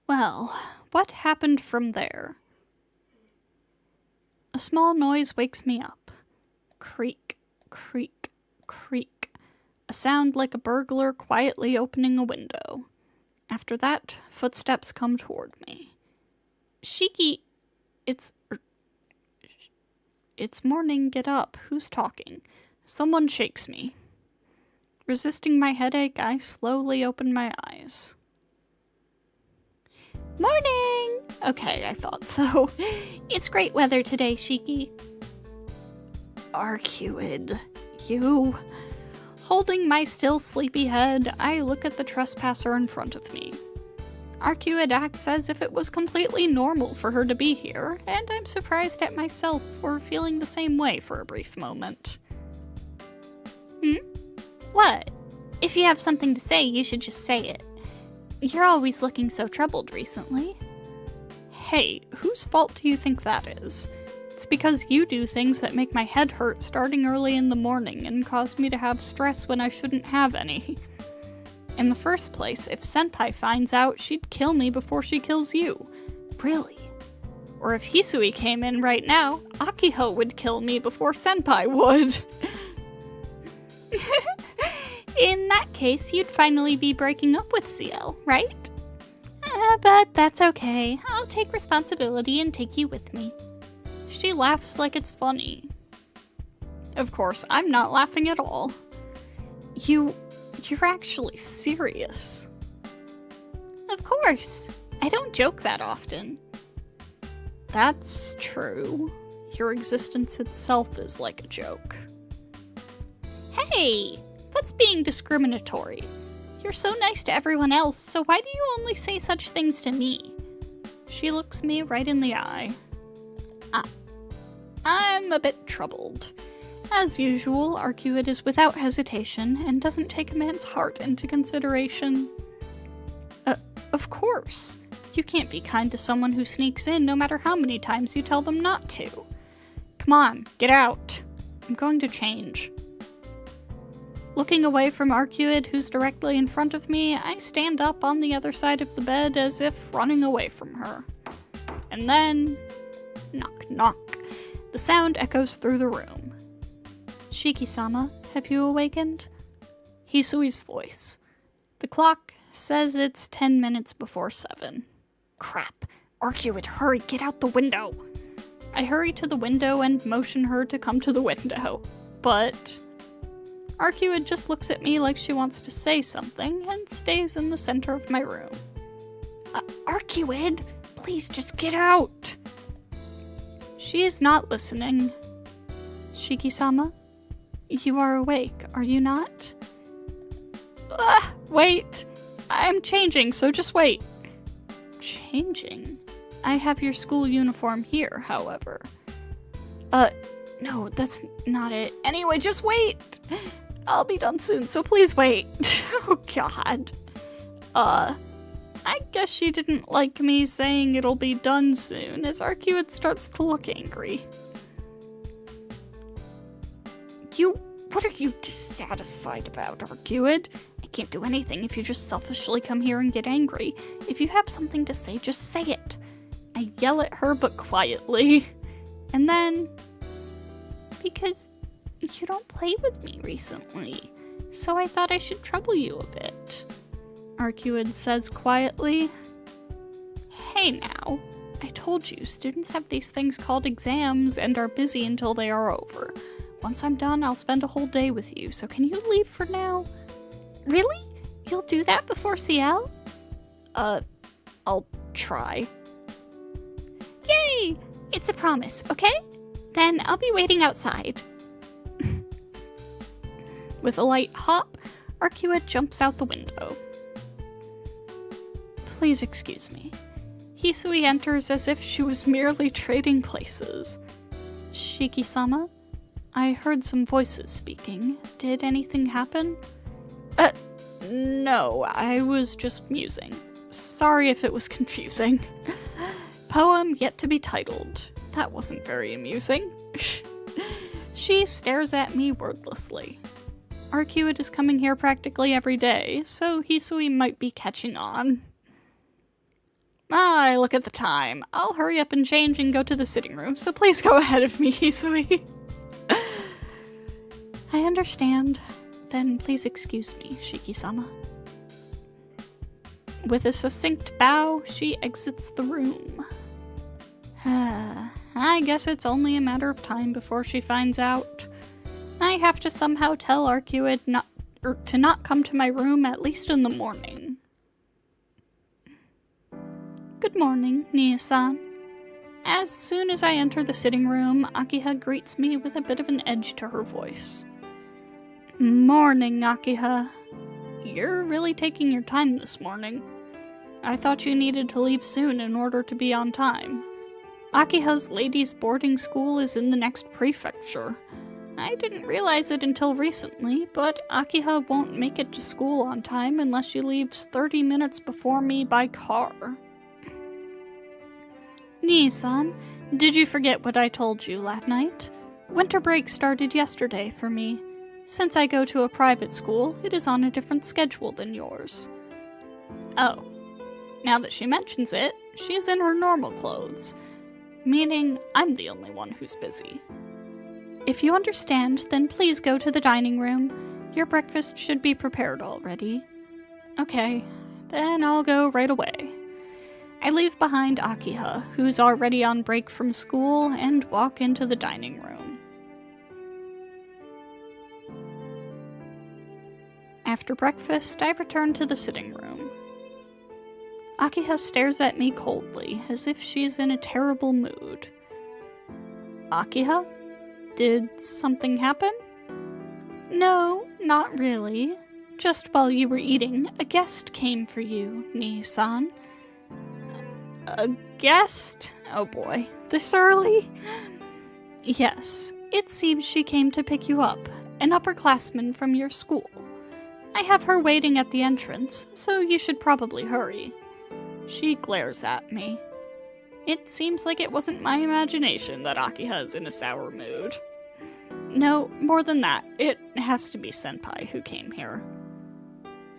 [SPEAKER 1] Well, what happened from there? A small noise wakes me up. Creak, creak, creak. A sound like a burglar quietly opening a window. After that, footsteps come toward me. Shiki, it's morning, get up. Who's talking? Someone shakes me. Resisting my headache, I slowly open my eyes. Morning! Okay, I thought so. It's great weather today, Shiki. Arcuid, you... Holding my still sleepy head, I look at the trespasser in front of me. Arcuid acts as if it was completely normal for her to be here, and I'm surprised at myself for feeling the same way for a brief moment. What? If you have something to say, you should just say it. You're always looking so troubled recently. Hey, whose fault do you think that is? It's because you do things that make my head hurt starting early in the morning and cause me to have stress when I shouldn't have any. In the first place, if Senpai finds out, she'd kill me before she kills you. Really? Or if Hisui came in right now, Akiho would kill me before Senpai would. In that case, you'd finally be breaking up with Ciel, right? But that's okay. I'll take responsibility and take you with me. She laughs like it's funny. Of course, I'm not laughing at all. You're actually serious. Of course. I don't joke that often. That's true. Your existence itself is like a joke. Hey! That's being discriminatory. You're so nice to everyone else, so why do you only say such things to me? She looks me right in the eye. I'm a bit troubled. As usual, Arcuid is without hesitation and doesn't take a man's heart into consideration. Of course. You can't be kind to someone who sneaks in no matter how many times you tell them not to. Come on, get out. I'm going to change. Looking away from Arcuid, who's directly in front of me, I stand up on the other side of the bed as if running away from her. And then... knock, knock. The sound echoes through the room. Shiki-sama, have you awakened? Hisui's voice. The clock says it's 10 minutes before 7. Crap. Arcuid, hurry, get out the window. I hurry to the window and motion her to come to the window. But... Arcuid just looks at me like she wants to say something and stays in the center of my room. Arcuid, please just get out! She is not listening. Shiki-sama, you are awake, are you not? Wait! I'm changing, so just wait. Changing? I have your school uniform here, however. No, that's not it. Anyway, just wait! I'll be done soon, so please wait. Oh god. I guess she didn't like me saying it'll be done soon, as Arcuid starts to look angry. What are you dissatisfied about, Arcuid? I can't do anything if you just selfishly come here and get angry. If you have something to say, just say it. I yell at her, but quietly. And then... because you don't play with me recently, so I thought I should trouble you a bit. Arcuid says quietly. Hey now, I told you, students have these things called exams and are busy until they are over. Once I'm done, I'll spend a whole day with you, so can you leave for now?
[SPEAKER 2] Really? You'll do that before Ciel?
[SPEAKER 1] I'll try.
[SPEAKER 2] Yay! It's a promise, okay? Then I'll be waiting outside.
[SPEAKER 1] With a light hop, Arcuid jumps out the window. Please excuse me. Hisui enters as if she was merely trading places. Shiki-sama? I heard some voices speaking. Did anything happen? No, I was just musing. Sorry if it was confusing. Poem yet to be titled. That wasn't very amusing. She stares at me wordlessly. Arcuid is coming here practically every day, so Hisui might be catching on. Look at the time. I'll hurry up and change and go to the sitting room, so please go ahead of me, Hisui. I understand. Then please excuse me, Shiki-sama. With a succinct bow, she exits the room. I guess it's only a matter of time before she finds out. I have to somehow tell Arcuid to not come to my room, at least in the morning. Good morning, Nia-san. As soon as I enter the sitting room, Akiha greets me with a bit of an edge to her voice. Morning, Akiha. You're really taking your time this morning. I thought you needed to leave soon in order to be on time. Akiha's ladies' boarding school is in the next prefecture. I didn't realize it until recently, but Akiha won't make it to school on time unless she leaves 30 minutes before me by car. Nii-san, did you forget what I told you last night? Winter break started yesterday for me. Since I go to a private school, it is on a different schedule than yours. Oh. Now that she mentions it, she's in her normal clothes, meaning I'm the only one who's busy. If you understand, then please go to the dining room. Your breakfast should be prepared already. Okay, then I'll go right away. I leave behind Akiha, who's already on break from school, and walk into the dining room. After breakfast, I return to the sitting room. Akiha stares at me coldly, as if she's in a terrible mood. Akiha? Did something happen? No, not really. Just while you were eating, a guest came for you, Nii-san. A guest? Oh boy, this early? Yes, it seems she came to pick you up, an upperclassman from your school. I have her waiting at the entrance, so you should probably hurry. She glares at me. It seems like it wasn't my imagination that Akiha's in a sour mood. No, more than that, it has to be Senpai who came here.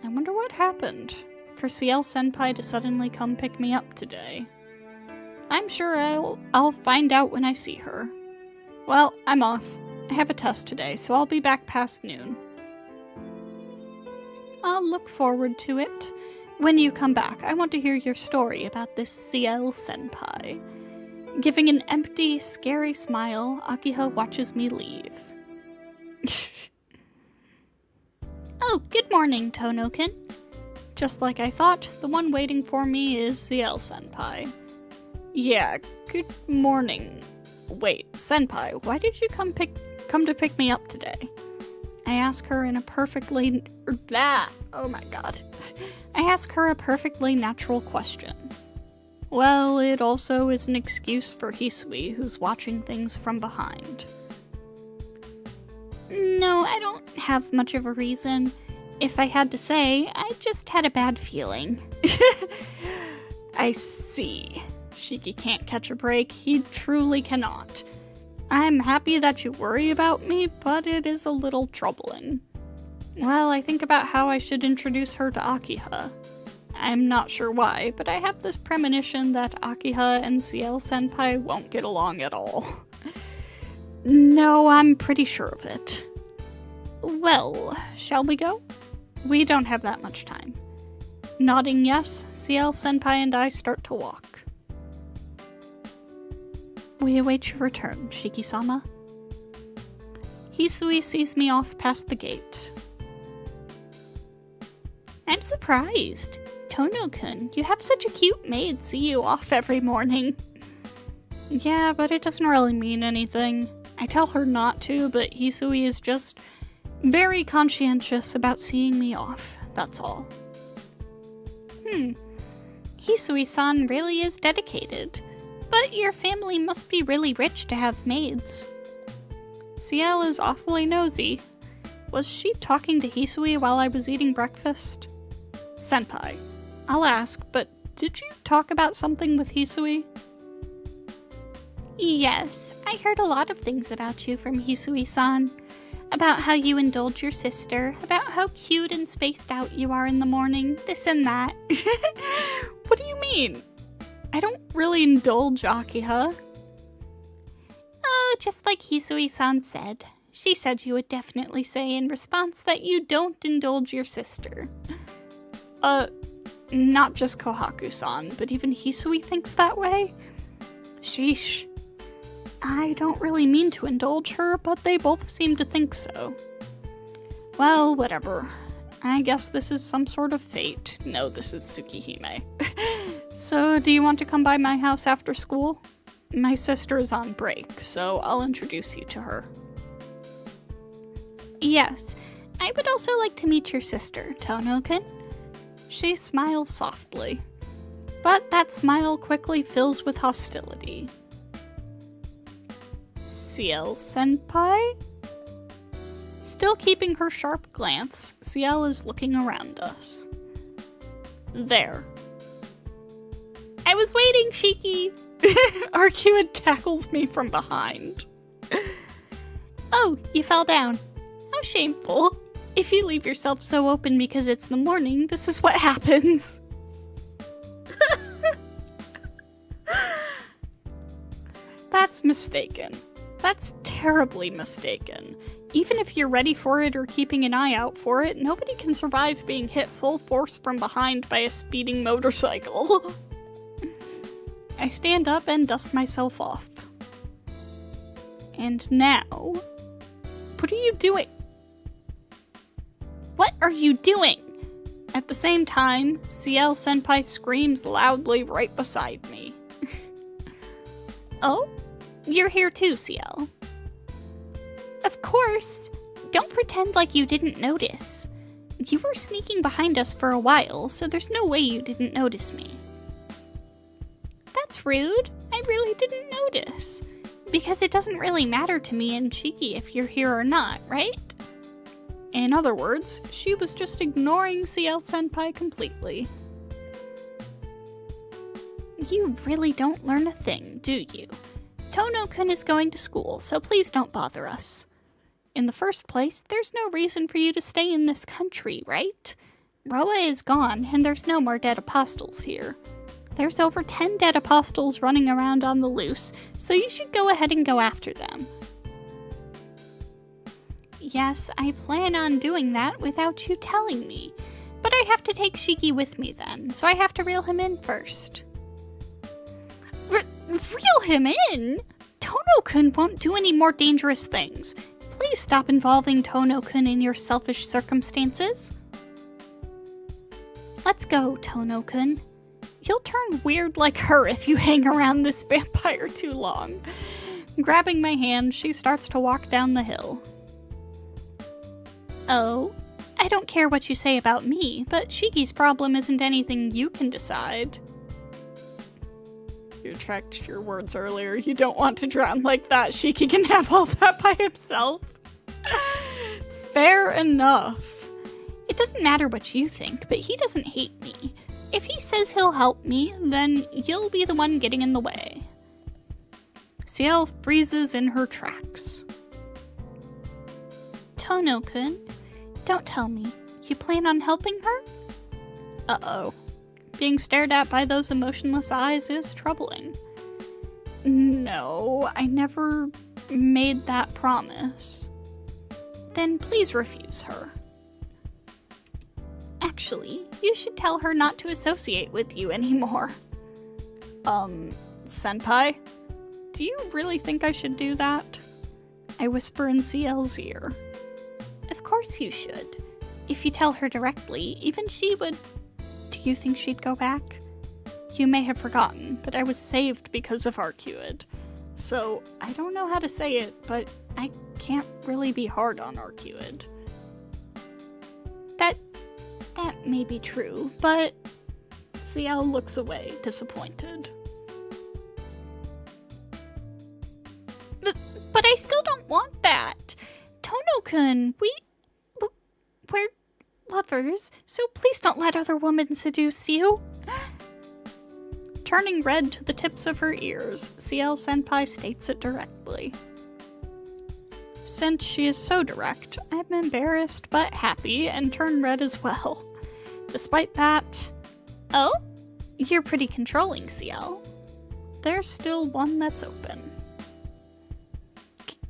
[SPEAKER 1] I wonder what happened for Ciel Senpai to suddenly come pick me up today. I'm sure I'll find out when I see her. Well, I'm off. I have a test today, so I'll be back past noon. I'll look forward to it. When you come back, I want to hear your story about this Ciel Senpai. Giving an empty, scary smile, Akiha watches me leave. Oh, good morning, Tonoken. Just like I thought, the one waiting for me is Ciel Senpai. Yeah, good morning. Wait, Senpai, why did you come to pick me up today? I ask her in a perfectly... Oh my god. I ask her a perfectly natural question. Well, it also is an excuse for Hisui, who's watching things from behind.
[SPEAKER 2] No, I don't have much of a reason. If I had to say, I just had a bad feeling.
[SPEAKER 1] I see. Shiki can't catch a break. He truly cannot. I'm happy that you worry about me, but it is a little troubling. Well, I think about how I should introduce her to Akiha. I'm not sure why, but I have this premonition that Akiha and Ciel senpai won't get along at all. No, I'm pretty sure of it. Well, shall we go? We don't have that much time. Nodding yes, Ciel senpai and I start to walk. We await your return, Shiki-sama. Hisui sees me off past the gate.
[SPEAKER 2] I'm surprised. Tono-kun, you have such a cute maid see you off every morning.
[SPEAKER 1] Yeah, but it doesn't really mean anything. I tell her not to, but Hisui is just very conscientious about seeing me off, that's all.
[SPEAKER 2] Hisui-san really is dedicated. But your family must be really rich to have maids.
[SPEAKER 1] Ciel is awfully nosy. Was she talking to Hisui while I was eating breakfast? Senpai, I'll ask, but did you talk about something with Hisui?
[SPEAKER 2] Yes, I heard a lot of things about you from Hisui-san. About how you indulge your sister, about how cute and spaced out you are in the morning, this and that.
[SPEAKER 1] What do you mean? I don't really indulge Akiha.
[SPEAKER 2] Oh, just like Hisui-san said. She said you would definitely say in response that you don't indulge your sister.
[SPEAKER 1] Not just Kohaku-san, but even Hisui thinks that way? Sheesh. I don't really mean to indulge her, but they both seem to think so. Well, whatever. I guess this is some sort of fate. No, this is Tsukihime. So, do you want to come by my house after school? My sister is on break, so I'll introduce you to her.
[SPEAKER 2] Yes, I would also like to meet your sister, Tono-kun.
[SPEAKER 1] She smiles softly, but that smile quickly fills with hostility. Ciel senpai? Still keeping her sharp glance, Ciel is looking around us. There.
[SPEAKER 2] I was waiting, Shiki!
[SPEAKER 1] Arcuid tackles me from behind.
[SPEAKER 2] Oh, you fell down. How shameful. If you leave yourself so open because it's the morning, this is what happens.
[SPEAKER 1] That's mistaken. That's terribly mistaken. Even if you're ready for it or keeping an eye out for it, nobody can survive being hit full force from behind by a speeding motorcycle. I stand up and dust myself off. And now... What are you doing?
[SPEAKER 2] What are you doing?
[SPEAKER 1] At the same time, Ciel senpai screams loudly right beside me.
[SPEAKER 2] Oh? You're here too, Ciel. Of course. Don't pretend like you didn't notice. You were sneaking behind us for a while, so there's no way you didn't notice me. That's rude. I really didn't notice. Because it doesn't really matter to me and Shiki if you're here or not, right?
[SPEAKER 1] In other words, she was just ignoring Ciel senpai completely.
[SPEAKER 2] You really don't learn a thing, do you? Tono-kun is going to school, so please don't bother us.
[SPEAKER 1] In the first place, there's no reason for you to stay in this country, right?
[SPEAKER 2] Roa is gone, and there's no more dead apostles here. There's over 10 dead apostles running around on the loose, so you should go ahead and go after them. Yes, I plan on doing that without you telling me, but I have to take Shiki with me then, so I have to reel him in first. Reel him in? Tono-kun won't do any more dangerous things. Please stop involving Tono-kun in your selfish circumstances. Let's go, Tono-kun. You'll turn weird like her if you hang around this vampire too long.
[SPEAKER 1] Grabbing my hand, she starts to walk down the hill.
[SPEAKER 2] Oh, I don't care what you say about me, but Shiki's problem isn't anything you can decide.
[SPEAKER 1] You retract your words earlier. You don't want to drown like that. Shiki can have all that by himself. Fair enough.
[SPEAKER 2] It doesn't matter what you think, but he doesn't hate me. If he says he'll help me, then you'll be the one getting in the way.
[SPEAKER 1] Ciel freezes in her tracks.
[SPEAKER 2] Tono-kun, don't tell me. You plan on helping her?
[SPEAKER 1] Uh-oh. Being stared at by those emotionless eyes is troubling. No, I never made that promise.
[SPEAKER 2] Then please refuse her. Actually, you should tell her not to associate with you anymore.
[SPEAKER 1] Senpai? Do you really think I should do that? I whisper in Ciel's ear.
[SPEAKER 2] Of course you should. If you tell her directly, even she would...
[SPEAKER 1] Do you think she'd go back? You may have forgotten, but I was saved because of Arcuid. So, I don't know how to say it, but I can't really be hard on Arcuid.
[SPEAKER 2] That may be true, but...
[SPEAKER 1] Ciel looks away, disappointed.
[SPEAKER 2] But I still don't want that. Tono-kun, we're lovers, so please don't let other women seduce you.
[SPEAKER 1] Turning red to the tips of her ears, Ciel-senpai states it directly. Since she is so direct, I'm embarrassed but happy and turn red as well. Despite that...
[SPEAKER 2] Oh? You're pretty controlling, Ciel.
[SPEAKER 1] There's still one that's open.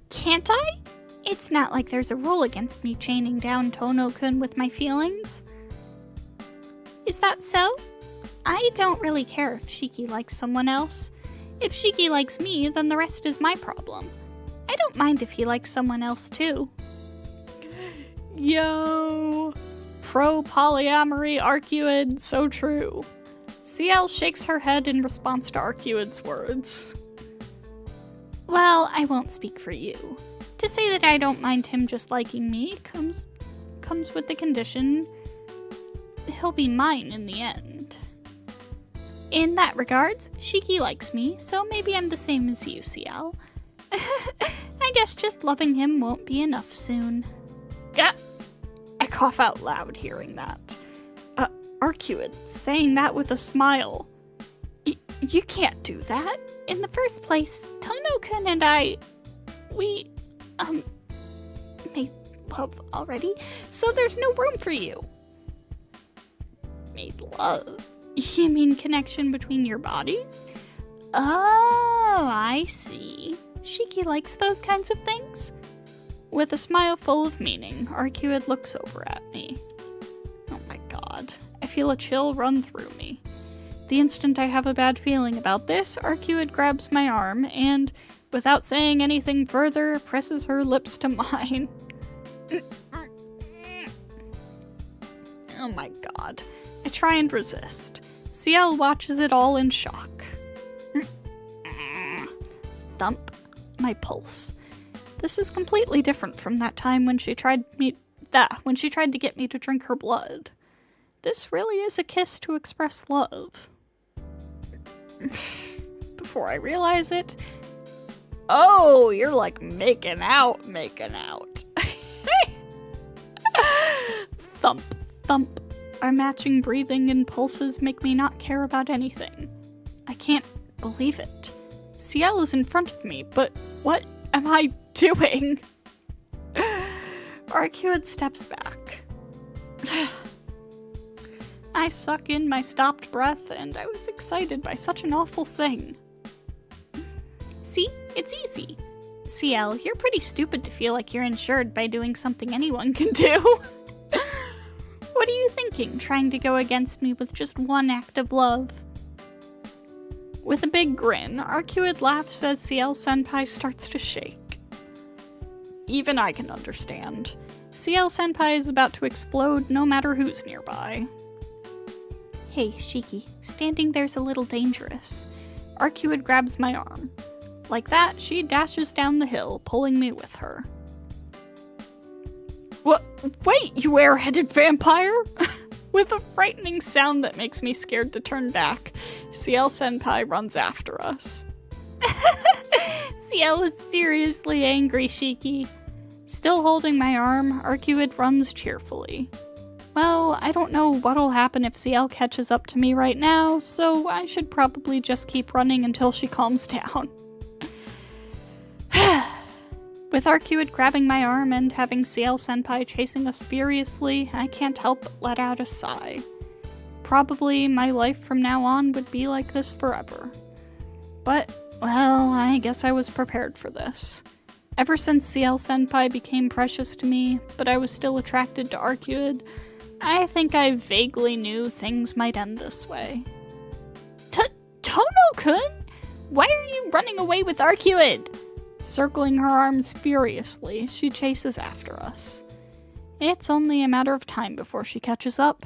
[SPEAKER 2] Can't I? It's not like there's a rule against me chaining down Tono-kun with my feelings. Is that so? I don't really care if Shiki likes someone else. If Shiki likes me, then the rest is my problem. I don't mind if he likes someone else too.
[SPEAKER 1] Yo! Pro-polyamory Arcuid, so true. Ciel shakes her head in response to Arcuid's words.
[SPEAKER 2] Well, I won't speak for you. To say that I don't mind him just liking me comes with the condition he'll be mine in the end. In that regards, Shiki likes me, so maybe I'm the same as you, Ciel. I guess just loving him won't be enough soon.
[SPEAKER 1] Yeah. I cough out loud hearing that. Arcuid, saying that with a smile. You can't do that.
[SPEAKER 2] In the first place, Tono-kun and I... we... made love already, so there's no room for you.
[SPEAKER 1] Made love? You mean connection between your bodies?
[SPEAKER 2] Oh, I see. Shiki likes those kinds of things?
[SPEAKER 1] With a smile full of meaning, Arcuid looks over at me. Oh my god. I feel a chill run through me. The instant I have a bad feeling about this, Arcuid grabs my arm and, without saying anything further, presses her lips to mine. Oh my god. I try and resist. Ciel watches it all in shock. Thump. My pulse. This is completely different from that time when she tried to get me to drink her blood. This really is a kiss to express love. Before I realize it, oh, you're like making out. Thump, thump. Our matching breathing and pulses make me not care about anything. I can't believe it. Ciel is in front of me, but what am I doing? Arcuid steps back. I suck in my stopped breath, and I was excited by such an awful thing.
[SPEAKER 2] See? It's easy. Ciel, you're pretty stupid to feel like you're insured by doing something anyone can do. What are you thinking, trying to go against me with just one act of love?
[SPEAKER 1] With a big grin, Arcuid laughs as Ciel-senpai starts to shake. Even I can understand. Ciel-senpai is about to explode no matter who's nearby.
[SPEAKER 2] Hey, Shiki, standing there's a little dangerous.
[SPEAKER 1] Arcuid grabs my arm. Like that, she dashes down the hill, pulling me with her. What? Wait, you airheaded vampire! With a frightening sound that makes me scared to turn back, Ciel-senpai runs after us.
[SPEAKER 2] Ciel is seriously angry, Shiki.
[SPEAKER 1] Still holding my arm, Arcuid runs cheerfully. Well, I don't know what'll happen if Ciel catches up to me right now, so I should probably just keep running until she calms down. With Arcuid grabbing my arm and having Ciel-senpai chasing us furiously, I can't help but let out a sigh. Probably my life from now on would be like this forever. But, well, I guess I was prepared for this. Ever since Ciel-senpai became precious to me, but I was still attracted to Arcuid, I think I vaguely knew things might end this way.
[SPEAKER 2] Tono-kun? Why are you running away with Arcuid?
[SPEAKER 1] Circling her arms furiously, she chases after us. It's only a matter of time before she catches up.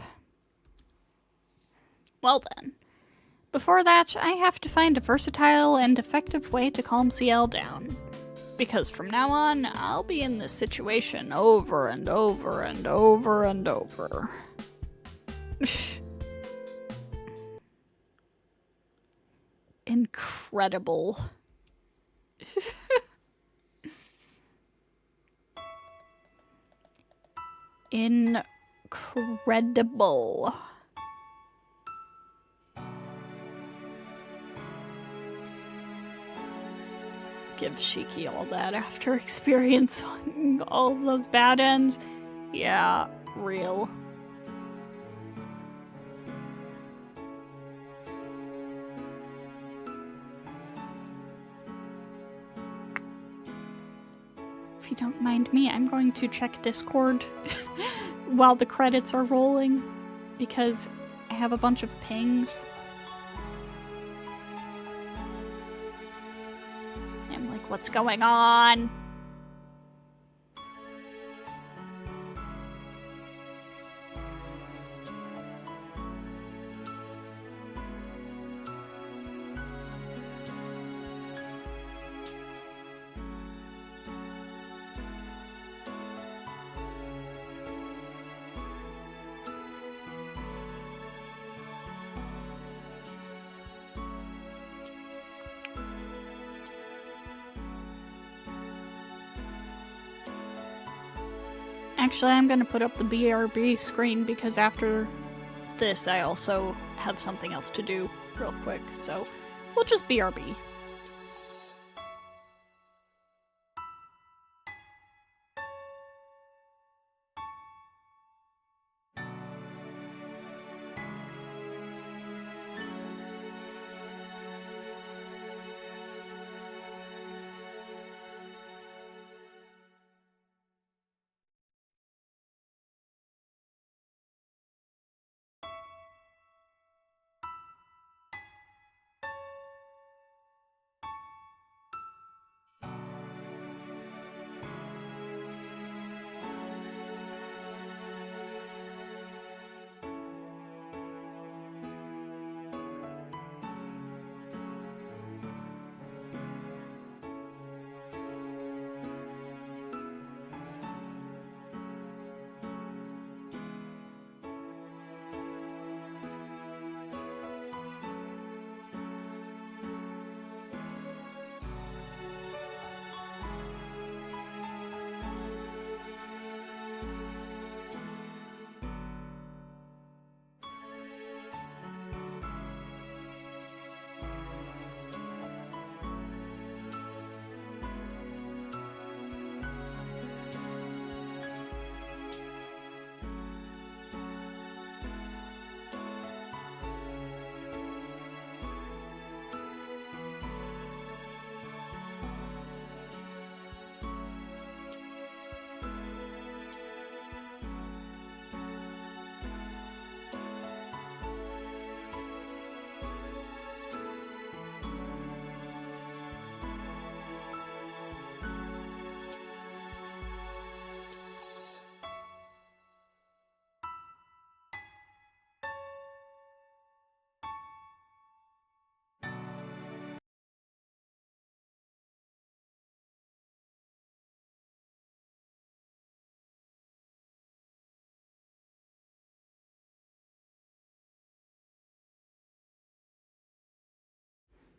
[SPEAKER 1] Well then. Before that, I have to find a versatile and effective way to calm Ciel down. Because from now on, I'll be in this situation over and over and over and over. Incredible. Incredible. Give Shiki all that after experiencing all of those bad ends. Yeah, real. If you don't mind me, I'm going to check Discord while the credits are rolling, because I have a bunch of pings. I'm like, what's going on? Actually, I'm gonna put up the BRB screen because after this I also have something else to do real quick, so we'll just BRB.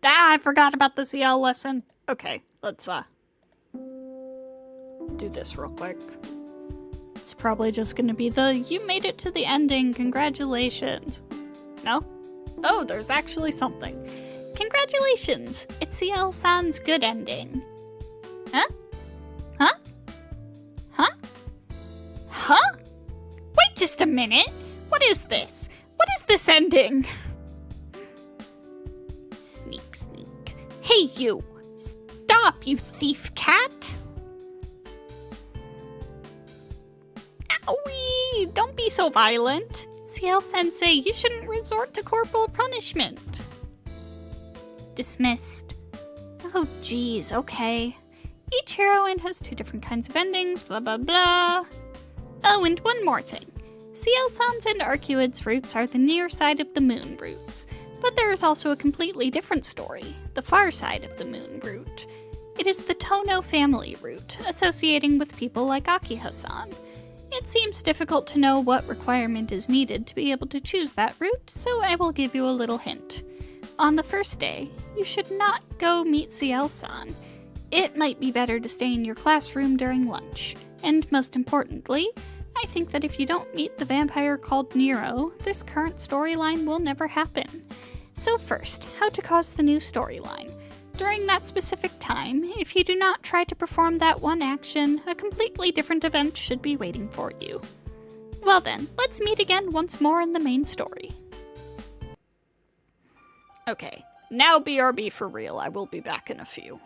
[SPEAKER 1] Ah, I forgot about the CL lesson. Okay, let's do this real quick. It's probably just gonna be the, you made it to the ending, congratulations. No? Oh, there's actually something.
[SPEAKER 2] Congratulations! It's Ciel-san's good ending.
[SPEAKER 1] Huh? Huh? Huh?
[SPEAKER 2] Huh? Wait just a minute! What is this? What is this ending? Sneak, sneak. Hey, you! Stop, you thief cat! Owie! Don't be so violent. Ciel-sensei, you shouldn't resort to corporal punishment. Dismissed. Oh, geez, okay. Each heroine has 2 different kinds of endings, blah blah blah. Oh, and one more thing. Ciel-san's and Arcuid's roots are the near side of the moon roots, but there is also a completely different story, the far side of the moon root. It is the Tono family root, associating with people like Akiha-san. It seems difficult to know what requirement is needed to be able to choose that route, so I will give you a little hint. On the first day, you should not go meet Ciel-san. It might be better to stay in your classroom during lunch. And most importantly, I think that if you don't meet the vampire called Nero, this current storyline will never happen. So first, how to cause the new storyline. During that specific time, if you do not try to perform that one action, a completely different event should be waiting for you. Well then, let's meet again once more in the main story.
[SPEAKER 1] Okay, now BRB for real. I will be back in a few.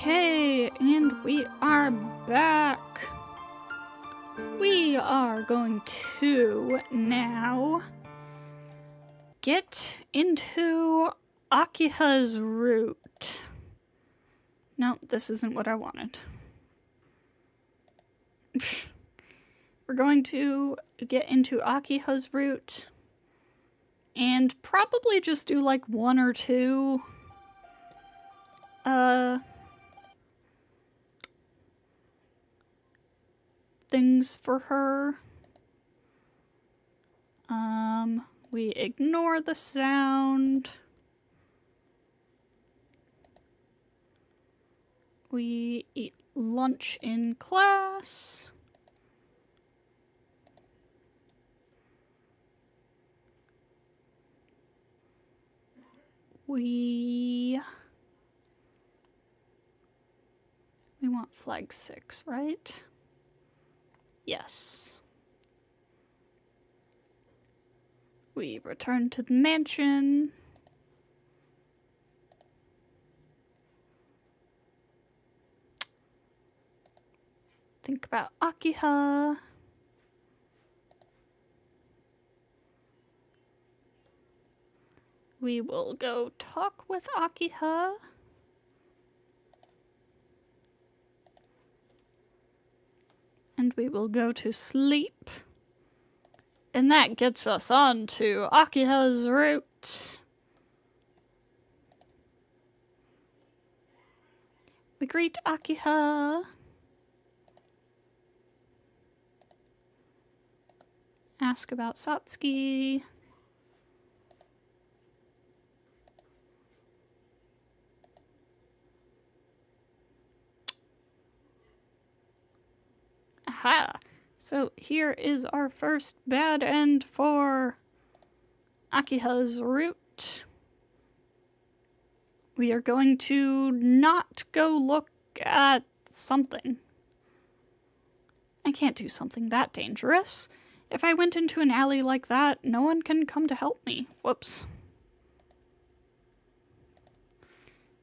[SPEAKER 1] Okay, and we are back. We are going to now get into Akiha's route. No, this isn't what I wanted. We're going to get into Akiha's route and probably just do like one or two things for her. We ignore the sound. We eat lunch in class. We want flag 6, right? Yes. We return to the mansion. Think about Akiha. We will go talk with Akiha. And we will go to sleep. And that gets us on to Akiha's route. We greet Akiha. Ask about Satsuki. Aha! So here is our first bad end for Akiha's route. We are going to not go look at something. I can't do something that dangerous. If I went into an alley like that, no one can come to help me. Whoops.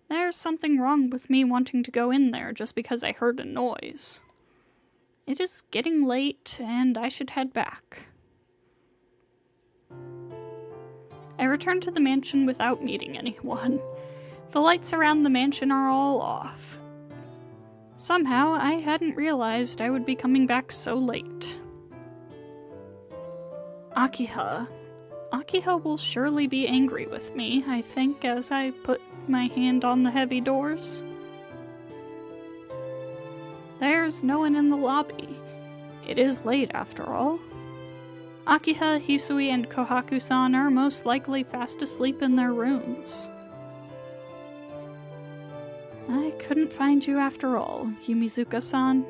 [SPEAKER 1] There's something wrong with me wanting to go in there just because I heard a noise. It is getting late, and I should head back. I return to the mansion without meeting anyone. The lights around the mansion are all off. Somehow, I hadn't realized I would be coming back so late. Akiha. Akiha will surely be angry with me, I think, as I put my hand on the heavy doors. There's no one in the lobby. It is late, after all. Akiha, Hisui, and Kohaku-san are most likely fast asleep in their rooms. I couldn't find you after all, Yumizuka-san.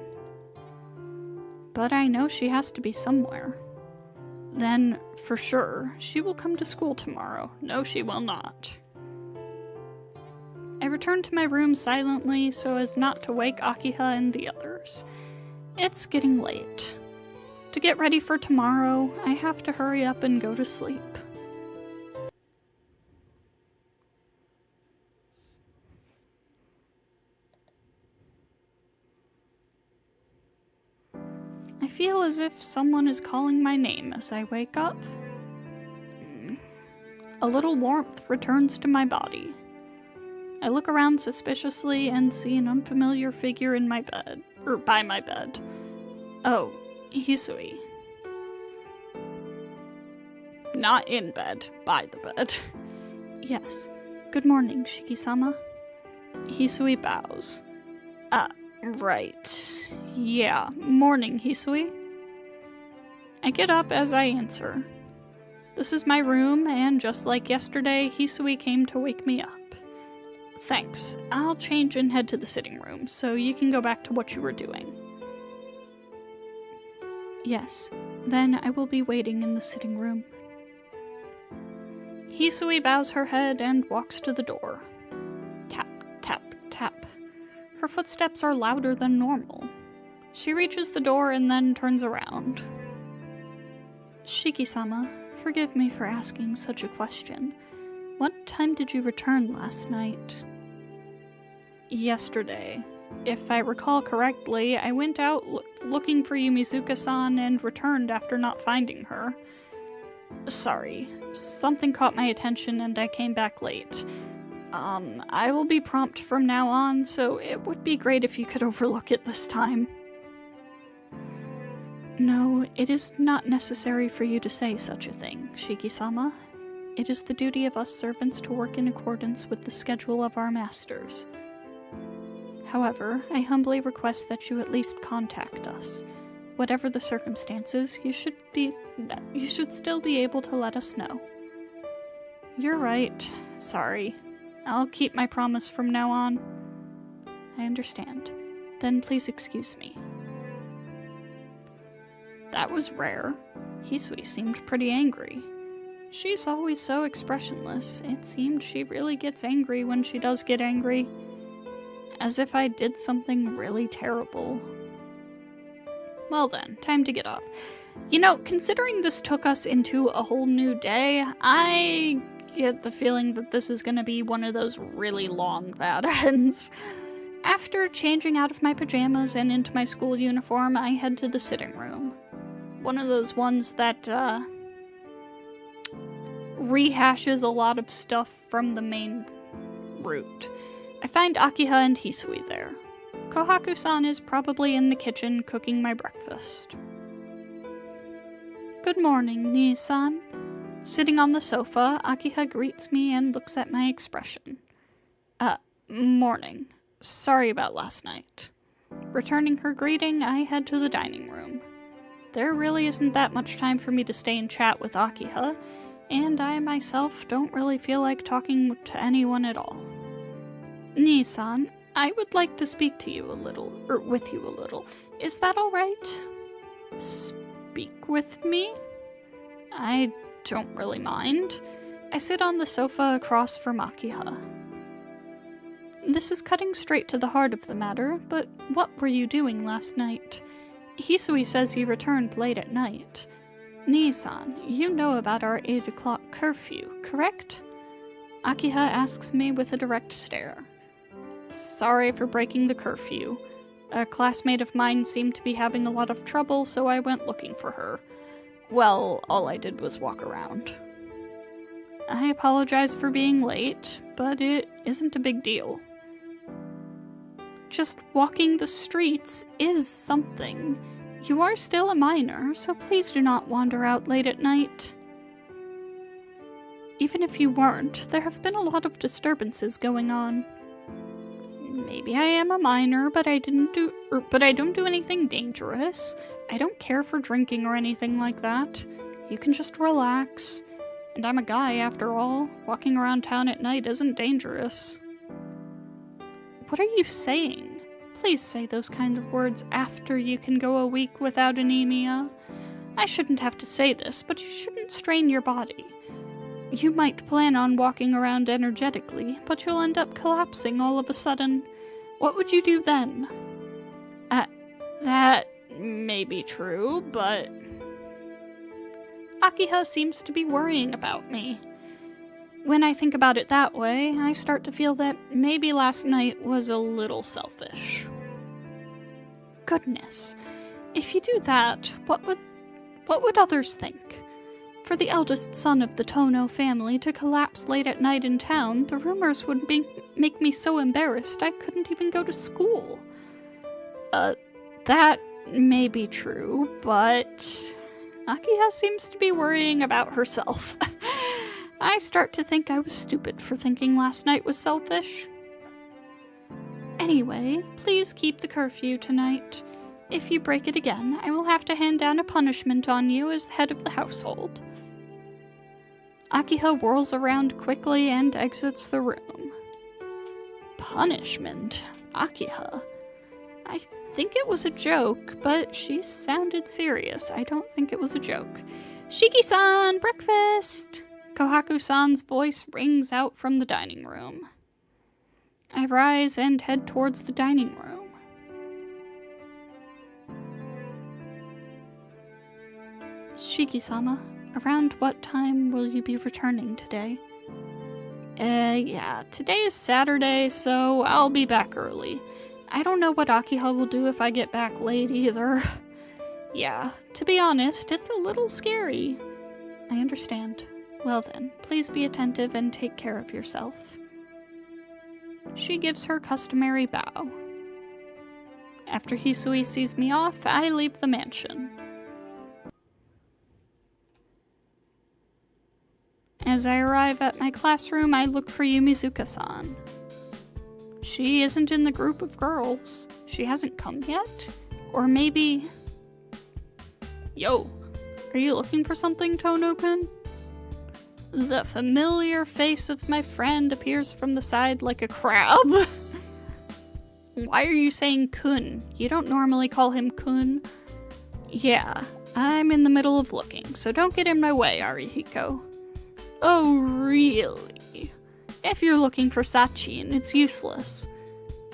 [SPEAKER 1] But I know she has to be somewhere. Then, for sure, she will come to school tomorrow. No, she will not. I return to my room silently so as not to wake Akiha and the others. It's getting late. To get ready for tomorrow, I have to hurry up and go to sleep. I feel as if someone is calling my name as I wake up. A little warmth returns to my body. I look around suspiciously and see an unfamiliar figure in my bed, or by my bed. Oh, Hisui. Not in bed, by the bed. Yes. Good morning, Shiki-sama. Hisui bows. Right. Yeah, morning, Hisui. I get up as I answer. This is my room, and just like yesterday, Hisui came to wake me up. Thanks. I'll change and head to the sitting room, so you can go back to what you were doing. Yes, then I will be waiting in the sitting room. Hisui bows her head and walks to the door. Tap, tap, tap. Her footsteps are louder than normal. She reaches the door and then turns around. Shiki-sama, forgive me for asking such a question. What time did you return last night? yesterday. If I recall correctly, I went out looking for Yumizuka-san and returned after not finding her. Sorry, something caught my attention and I came back late. I will be prompt from now on, so it would be great if you could overlook it this time. No, it is not necessary for you to say such a thing, Shiki-sama. It is the duty of us servants to work in accordance with the schedule of our masters. However, I humbly request that you at least contact us. Whatever the circumstances, you should still be able to let us know. You're right. Sorry. I'll keep my promise from now on. I understand. Then please excuse me. That was rare. Hisui seemed pretty angry. She's always so expressionless. It seemed she really gets angry when she does get angry. As if I did something really terrible. Well then, time to get up. You know, considering this took us into a whole new day, I get the feeling that this is gonna be one of those really long bad ends. After changing out of my pajamas and into my school uniform, I head to the sitting room. One of those ones that, rehashes a lot of stuff from the main route. I find Akiha and Hisui there. Kohaku-san is probably in the kitchen cooking my breakfast. Good morning, Nii-san. Sitting on the sofa, Akiha greets me and looks at my expression. Morning. Sorry about last night. Returning her greeting, I head to the dining room. There really isn't that much time for me to stay and chat with Akiha, and I myself don't really feel like talking to anyone at all. Nii-san, I would like to speak to you a little, or with you a little. Is that alright? Speak with me? I don't really mind. I sit on the sofa across from Akiha. This is cutting straight to the heart of the matter, but what were you doing last night? Hisui says you returned late at night. Nii-san, you know about our 8 o'clock curfew, correct? Akiha asks me with a direct stare. Sorry for breaking the curfew. A classmate of mine seemed to be having a lot of trouble, so I went looking for her. Well, all I did was walk around. I apologize for being late, but it isn't a big deal. Just walking the streets is something. You are still a minor, so please do not wander out late at night. Even if you weren't, there have been a lot of disturbances going on. Maybe I am a minor, but I don't do anything dangerous. I don't care for drinking or anything like that. You can just relax. And I'm a guy, after all. Walking around town at night isn't dangerous. What are you saying? Please say those kind of words after you can go a week without anemia. I shouldn't have to say this, but you shouldn't strain your body. You might plan on walking around energetically, but you'll end up collapsing all of a sudden. What would you do then? That may be true, but... Akiha seems to be worrying about me. When I think about it that way, I start to feel that maybe last night was a little selfish. Goodness, if you do that, what would others think? For the eldest son of the Tono family to collapse late at night in town, the rumors would make me so embarrassed I couldn't even go to school. That may be true, but Akiha seems to be worrying about herself. I start to think I was stupid for thinking last night was selfish. Anyway, please keep the curfew tonight. If you break it again, I will have to hand down a punishment on you as head of the household. Akiha whirls around quickly and exits the room. Punishment? Akiha? I think it was a joke, but she sounded serious. I don't think it was a joke. Shiki-san, breakfast! Kohaku-san's voice rings out from the dining room. I rise and head towards the dining room. Shiki-sama, around what time will you be returning today? Yeah, today is Saturday, so I'll be back early. I don't know what Akiha will do if I get back late either. Yeah, to be honest, it's a little scary. I understand. Well then, please be attentive and take care of yourself. She gives her customary bow. After Hisui sees me off, I leave the mansion. As I arrive at my classroom, I look for Yumizuka-san. She isn't in the group of girls. She hasn't come yet? Or maybe... Yo, are you looking for something, Tono-kun? The familiar face of my friend appears from the side like a crab. Why are you saying kun? You don't normally call him kun. Yeah, I'm in the middle of looking, so don't get in my way, Arihiko. Oh, really? If you're looking for Sachin, it's useless.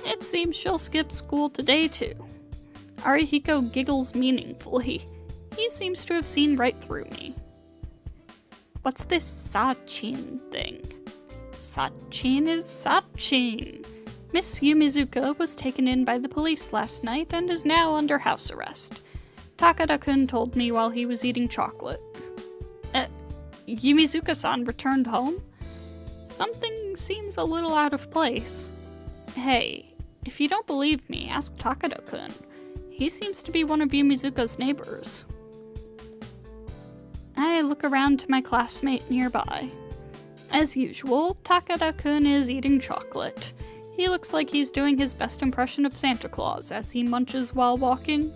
[SPEAKER 1] It seems she'll skip school today, too. Arihiko giggles meaningfully. He seems to have seen right through me. What's this Sachin thing? Sachin is Sachin. Miss Yumizuka was taken in by the police last night and is now under house arrest. Takada-kun told me while he was eating chocolate. Yumizuka-san returned home? Something seems a little out of place. Hey, if you don't believe me, ask Takada-kun. He seems to be one of Yumizuka's neighbors. I look around to my classmate nearby. As usual, Takada-kun is eating chocolate. He looks like he's doing his best impression of Santa Claus as he munches while walking.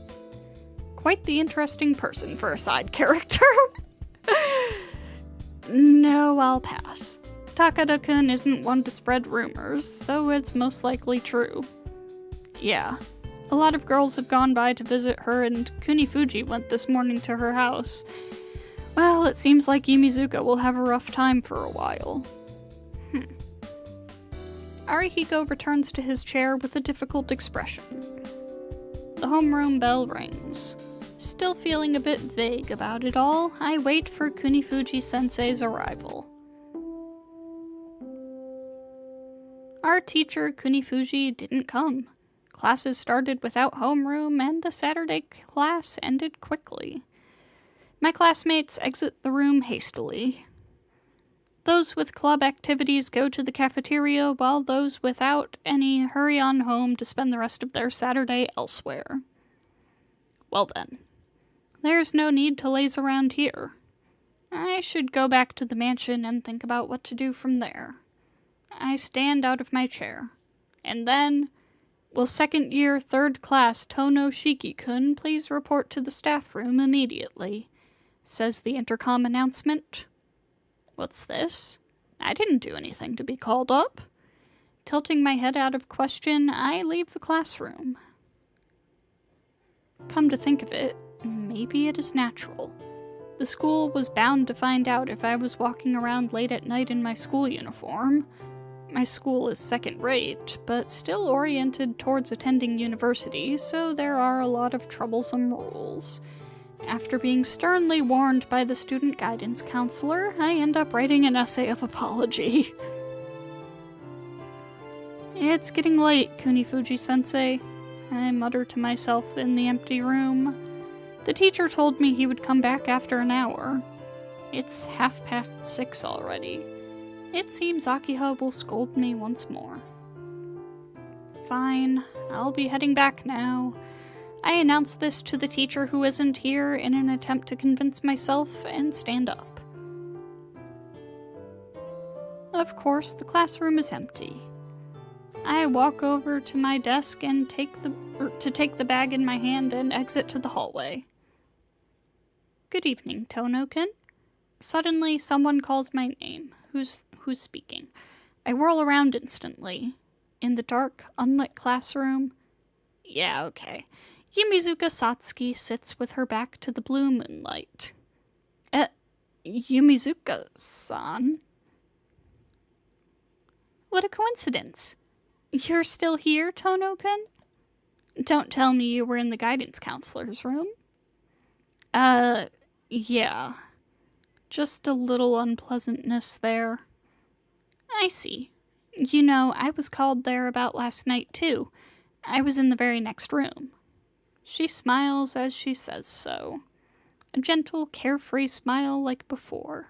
[SPEAKER 1] Quite the interesting person for a side character. No, I'll pass. Takada-kun isn't one to spread rumors, so it's most likely true. Yeah, a lot of girls have gone by to visit her, and Kunifuji went this morning to her house. Well, it seems like Yumizuka will have a rough time for a while. Arihiko returns to his chair with a difficult expression. The homeroom bell rings. Still feeling a bit vague about it all, I wait for Kunifuji-sensei's arrival. Our teacher, Kunifuji, didn't come. Classes started without homeroom, and the Saturday class ended quickly. My classmates exit the room hastily. Those with club activities go to the cafeteria, while those without any hurry on home to spend the rest of their Saturday elsewhere. Well then, there's no need to laze around here. I should go back to the mansion and think about what to do from there. I stand out of my chair. And then, will second year, third class Tono Shiki-kun please report to the staff room immediately, says the intercom announcement. What's this? I didn't do anything to be called up. Tilting my head out of question, I leave the classroom. Come to think of it, maybe it is natural. The school was bound to find out if I was walking around late at night in my school uniform. My school is second-rate, but still oriented towards attending university, so there are a lot of troublesome rules. After being sternly warned by the student guidance counselor, I end up writing an essay of apology. It's getting late, Kunifuji-sensei, I mutter to myself in the empty room. The teacher told me he would come back after an hour. It's 6:30 already. It seems Akiha will scold me once more. Fine, I'll be heading back now. I announce this to the teacher who isn't here in an attempt to convince myself and stand up. Of course, the classroom is empty. I walk over to my desk and take the bag in my hand and exit to the hallway. Good evening, Tono-kun. Suddenly, someone calls my name. Who's speaking? I whirl around instantly. In the dark, unlit classroom. Yeah, okay. Yumizuka Satsuki sits with her back to the blue moonlight. Yumizuka-san? What a coincidence. You're still here, Tono-kun? Don't tell me you were in the guidance counselor's room. Yeah. Just a little unpleasantness there. I see. You know, I was called there about last night, too. I was in the very next room. She smiles as she says so. A gentle, carefree smile like before.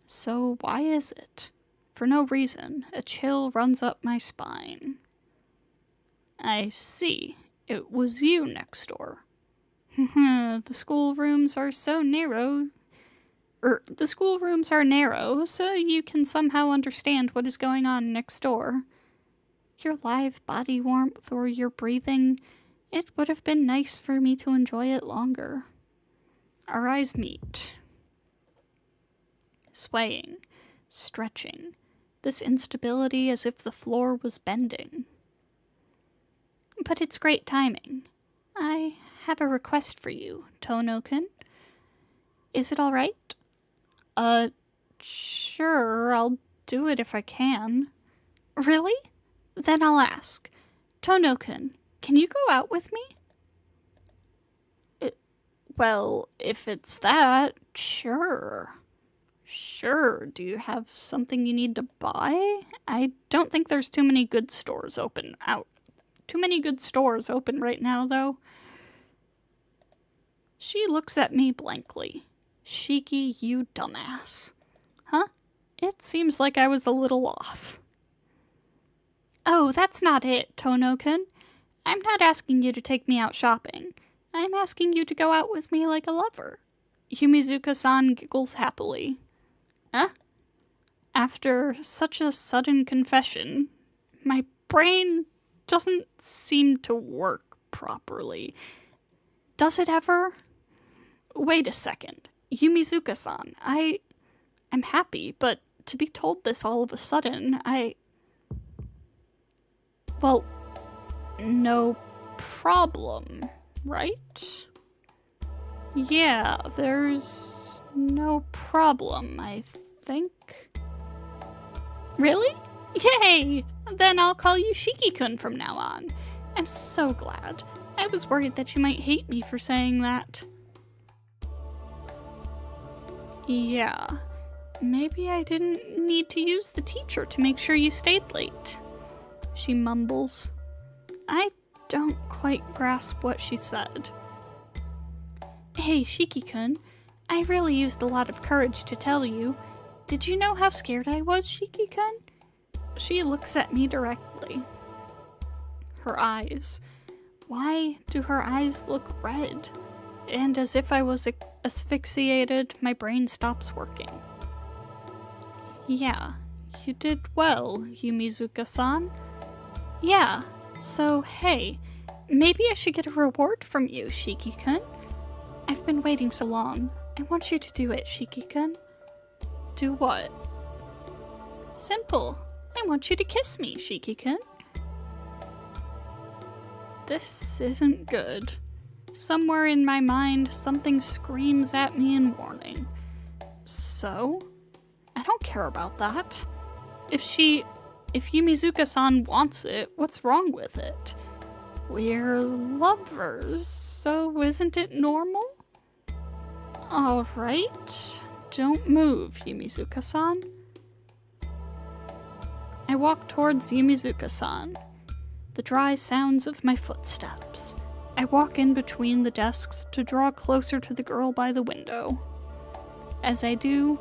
[SPEAKER 1] So why is it? For no reason, a chill runs up my spine. I see. It was you next door. The schoolrooms are so narrow. The schoolrooms are narrow, so you can somehow understand what is going on next door. Your live body warmth or your breathing, it would have been nice for me to enjoy it longer. Our eyes meet. Swaying, stretching, this instability as if the floor was bending. But it's great timing. I have a request for you, Tono-kun. Is it all right? Sure, I'll do it if I can. Really? Then I'll ask. Tono-kun, can you go out with me? Well, if it's that, sure. Sure, do you have something you need to buy? I don't think there's too many good stores open right now, though. She looks at me blankly. Shiki, you dumbass. Huh? It seems like I was a little off. Oh, that's not it, Tono-kun. I'm not asking you to take me out shopping. I'm asking you to go out with me like a lover. Yumizuka-san giggles happily. Huh? After such a sudden confession, my brain doesn't seem to work properly. Does it ever? Wait a second. Yumizuka-san, I'm happy, but to be told this all of a sudden, well, no problem, right? Yeah, there's no problem, I think. Really? Yay! Then I'll call you Shiki-kun from now on. I'm so glad. I was worried that you might hate me for saying that. Yeah, maybe I didn't need to use the teacher to make sure you stayed late. She mumbles. I don't quite grasp what she said. Hey, Shiki-kun, I really used a lot of courage to tell you. Did you know how scared I was, Shiki-kun? She looks at me directly. Her eyes. Why do her eyes look red? And as if I was asphyxiated, my brain stops working. Yeah, you did well, Yumizuka-san. Yeah, so hey, maybe I should get a reward from you, Shiki-kun. I've been waiting so long. I want you to do it, Shiki-kun. Do what? Simple. I want you to kiss me, Shiki-kun. This isn't good. Somewhere in my mind, something screams at me in warning. So? I don't care about that. If Yumizuka-san wants it, what's wrong with it? We're lovers, so isn't it normal? Alright. Don't move, Yumizuka-san. I walk towards Yumizuka-san. The dry sounds of my footsteps. I walk in between the desks to draw closer to the girl by the window. As I do,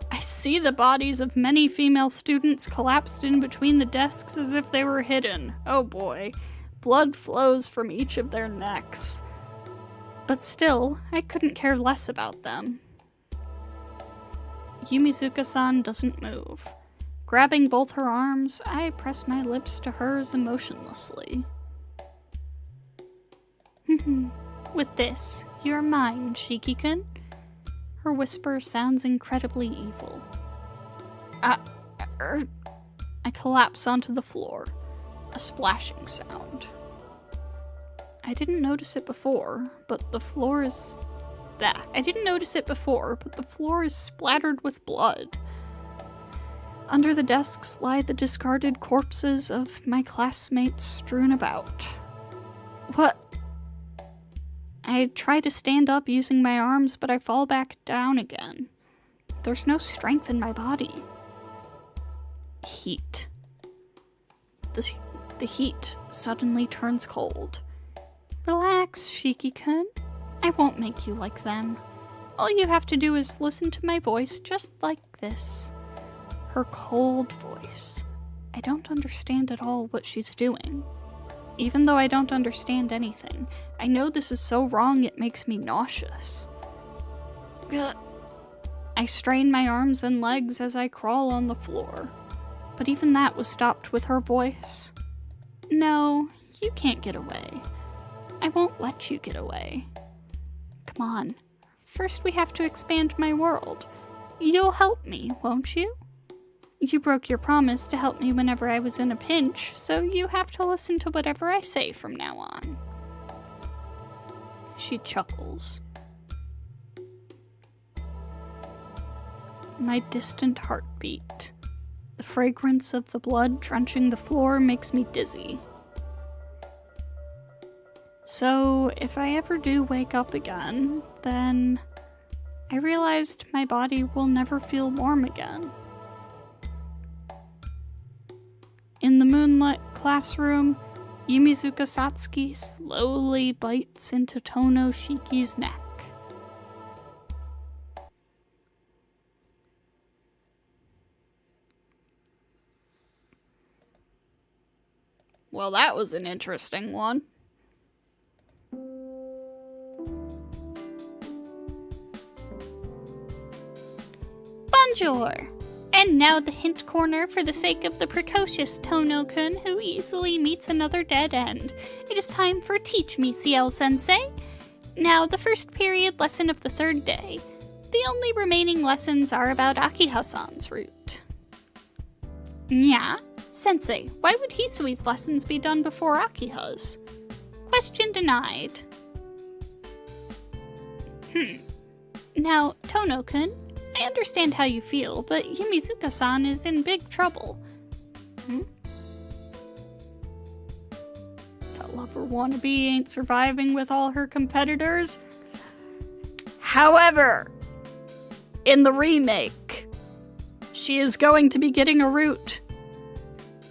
[SPEAKER 1] I see the bodies of many female students collapsed in between the desks as if they were hidden. Oh boy. Blood flows from each of their necks. But still, I couldn't care less about them. Yumizuka-san doesn't move. Grabbing both her arms, I press my lips to hers emotionlessly. With this, you're mine, Shiki-kun. Her whisper sounds incredibly evil. I collapse onto the floor. A splashing sound. I didn't notice it before, but the floor is... I didn't notice it before, but the floor is splattered with blood. Under the desks lie the discarded corpses of my classmates strewn about. What? I try to stand up using my arms, but I fall back down again. There's no strength in my body. heat. The heat suddenly turns cold. Relax, Shiki-kun. I won't make you like them. All you have to do is listen to my voice just like this. Her cold voice. I don't understand at all what she's doing. Even though I don't understand anything, I know this is so wrong it makes me nauseous. Ugh. I strain my arms and legs as I crawl on the floor. But even that was stopped with her voice. No, you can't get away. I won't let you get away. Come on. First we have to expand my world. You'll help me, won't you? You broke your promise to help me whenever I was in a pinch, so you have to listen to whatever I say from now on. She chuckles. My distant heartbeat. The fragrance of the blood drenching the floor makes me dizzy. So, if I ever do wake up again, then I realized my body will never feel warm again. In the moonlit classroom, Yumizuka Satsuki slowly bites into Tono Shiki's neck. Well, that was an interesting one.
[SPEAKER 2] Bonjour! And now the hint corner for the sake of the precocious Tono-kun who easily meets another dead end. It is time for Teach Me, Ciel-sensei. Now, the first period lesson of the third day. The only remaining lessons are about Akiha-san's route. Yeah? Sensei, why would Hisui's lessons be done before Akiha's? Question denied. Now, Tono-kun, I understand how you feel, but Yumizuka-san is in big trouble.
[SPEAKER 1] That lover wannabe ain't surviving with all her competitors. However, in the remake, she is going to be getting a route.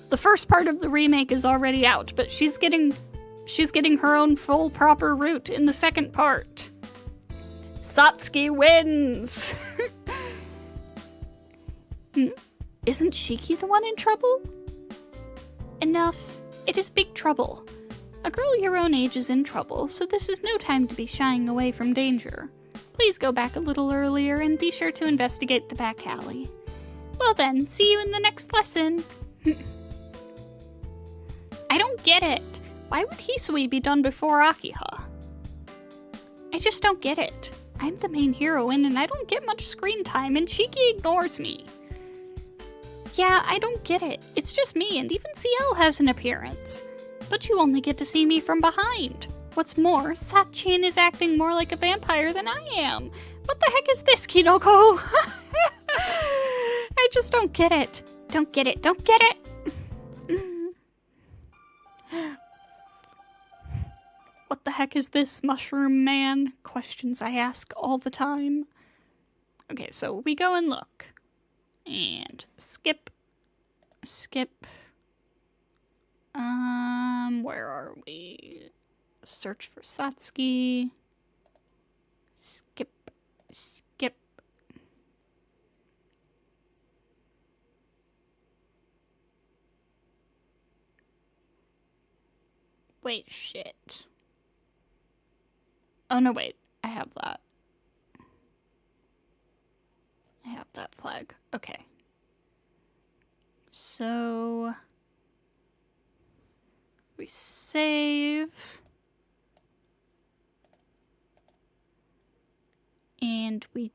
[SPEAKER 1] The first part of the remake is already out, but she's getting her own full proper route in the second part. Satsuki wins! Isn't Shiki the one in trouble?
[SPEAKER 2] Enough. It is big trouble. A girl your own age is in trouble, so this is no time to be shying away from danger. Please go back a little earlier and be sure to investigate the back alley. Well then, see you in the next lesson. I don't get it. Why would Hisui be done before Akiha? I just don't get it. I'm the main heroine and I don't get much screen time and Shiki ignores me. Yeah, I don't get it. It's just me and even Ciel has an appearance. But you only get to see me from behind. What's more, Satchin is acting more like a vampire than I am. What the heck is this, Kinoko? I just don't get it. Don't get it. Don't get it.
[SPEAKER 1] What the heck is this, mushroom man? Questions I ask all the time. Okay, so we go and look. And skip. Skip. Where are we? Search for Satsuki. Skip. Skip. Wait, shit. Oh, no, wait. I have that. I have that flag. Okay. So we save. And we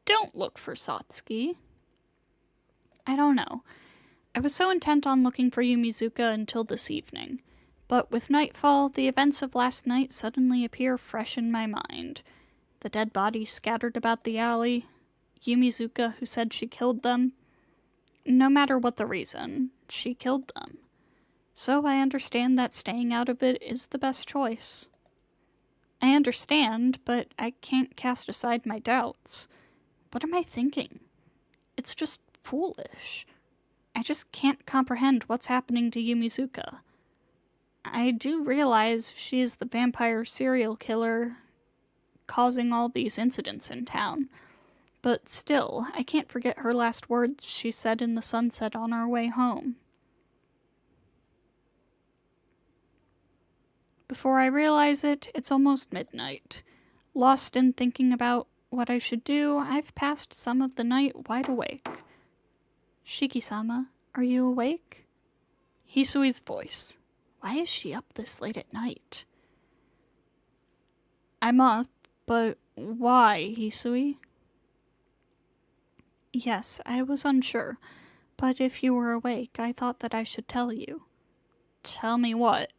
[SPEAKER 1] don't look for Satsuki. I don't know. I was so intent on looking for Yumizuka until this evening. But with nightfall, the events of last night suddenly appear fresh in my mind. The dead bodies scattered about the alley. Yumizuka, who said she killed them. No matter what the reason, she killed them. So I understand that staying out of it is the best choice. I understand, but I can't cast aside my doubts. What am I thinking? It's just foolish. I just can't comprehend what's happening to Yumizuka. I do realize she is the vampire serial killer causing all these incidents in town, but still, I can't forget her last words she said in the sunset on our way home. Before I realize it, it's almost midnight. Lost in thinking about what I should do, I've passed some of the night wide awake. Shiki-sama, are you awake? Hisui's voice. Why is she up this late at night? I'm up, but why, Hisui? Yes, I was unsure, but if you were awake, I thought that I should tell you. Tell me what?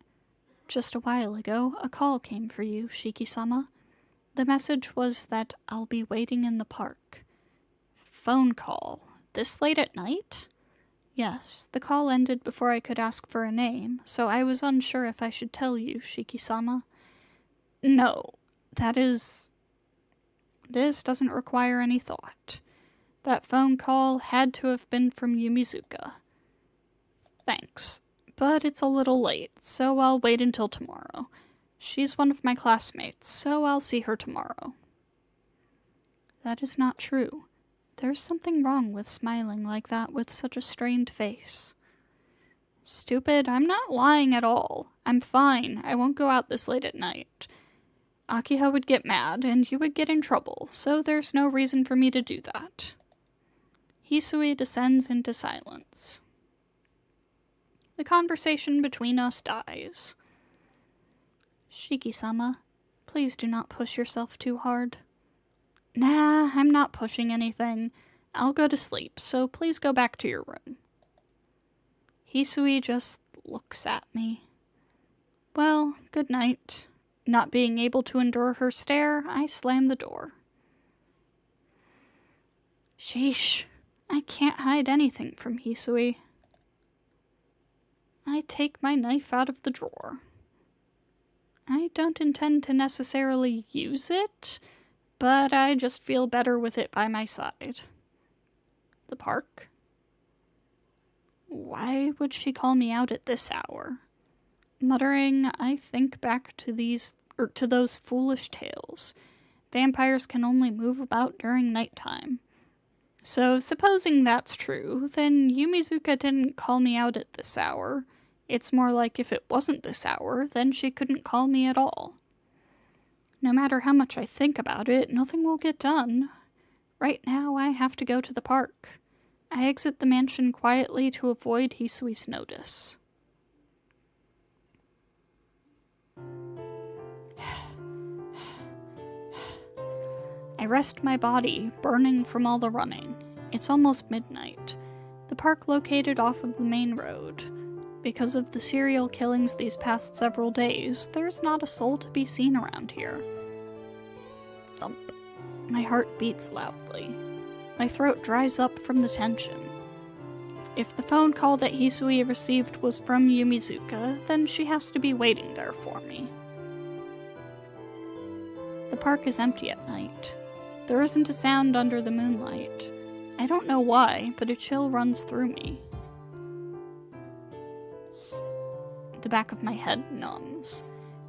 [SPEAKER 1] Just a while ago, a call came for you, Shiki-sama. The message was that I'll be waiting in the park. Phone call? This late at night? Yes, the call ended before I could ask for a name, so I was unsure if I should tell you, Shiki-sama. No, this doesn't require any thought. That phone call had to have been from Yumizuka. Thanks, but it's a little late, so I'll wait until tomorrow. She's one of my classmates, so I'll see her tomorrow. That is not true. There's something wrong with smiling like that with such a strained face. Stupid, I'm not lying at all. I'm fine. I won't go out this late at night. Akiha would get mad, and you would get in trouble, so there's no reason for me to do that. Hisui descends into silence. The conversation between us dies. Shiki-sama, please do not push yourself too hard. Nah, I'm not pushing anything. I'll go to sleep, so please go back to your room. Hisui just looks at me. Well, good night. Not being able to endure her stare, I slam the door. Sheesh, I can't hide anything from Hisui. I take my knife out of the drawer. I don't intend to necessarily use it, but I just feel better with it by my side. The park? Why would she call me out at this hour? Muttering, I think back to those foolish tales. Vampires can only move about during nighttime. So, supposing that's true, then Yumizuka didn't call me out at this hour. It's more like if it wasn't this hour, then she couldn't call me at all. No matter how much I think about it, nothing will get done. Right now, I have to go to the park. I exit the mansion quietly to avoid Hisui's notice. I rest my body, burning from all the running. It's almost midnight. The park located off of the main road. Because of the serial killings these past several days, there's not a soul to be seen around here. Thump. My heart beats loudly. My throat dries up from the tension. If the phone call that Hisui received was from Yumizuka, then she has to be waiting there for me. The park is empty at night. There isn't a sound under the moonlight. I don't know why, but a chill runs through me. The back of my head numbs.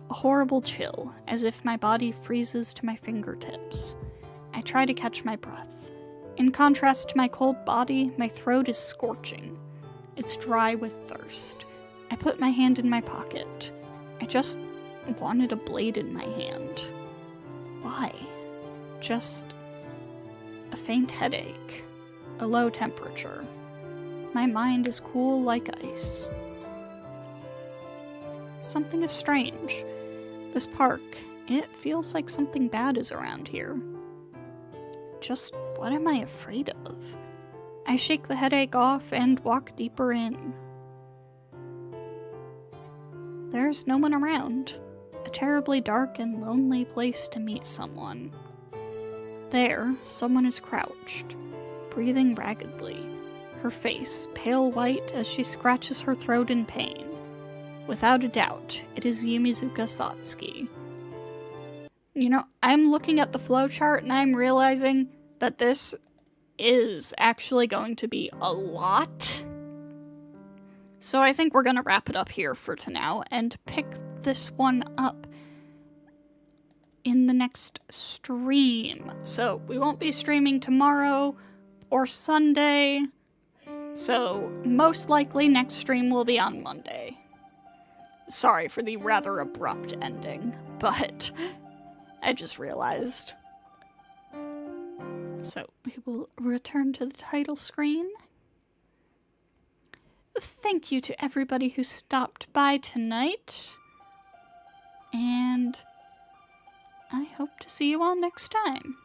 [SPEAKER 1] A horrible chill, as if my body freezes to my fingertips. I try to catch my breath. In contrast to my cold body, my throat is scorching. It's dry with thirst. I put my hand in my pocket. I just wanted a blade in my hand. Why? Just a faint headache. A low temperature. My mind is cool like ice. Something is strange. This park, it feels like something bad is around here. Just what am I afraid of? I shake the headache off and walk deeper in. There's no one around. A terribly dark and lonely place to meet someone. There, someone is crouched, breathing raggedly, her face pale white as she scratches her throat in pain. Without a doubt, it is Yumizuka Satsuki. You know, I'm looking at the flowchart and I'm realizing that this is actually going to be a lot So I think we're going to wrap it up here for now and pick this one up in the next stream. So we won't be streaming tomorrow or Sunday. So most likely next stream will be on Monday. Sorry for the rather abrupt ending, but I just realized. So we will return to the title screen. Thank you to everybody who stopped by tonight. And I hope to see you all next time.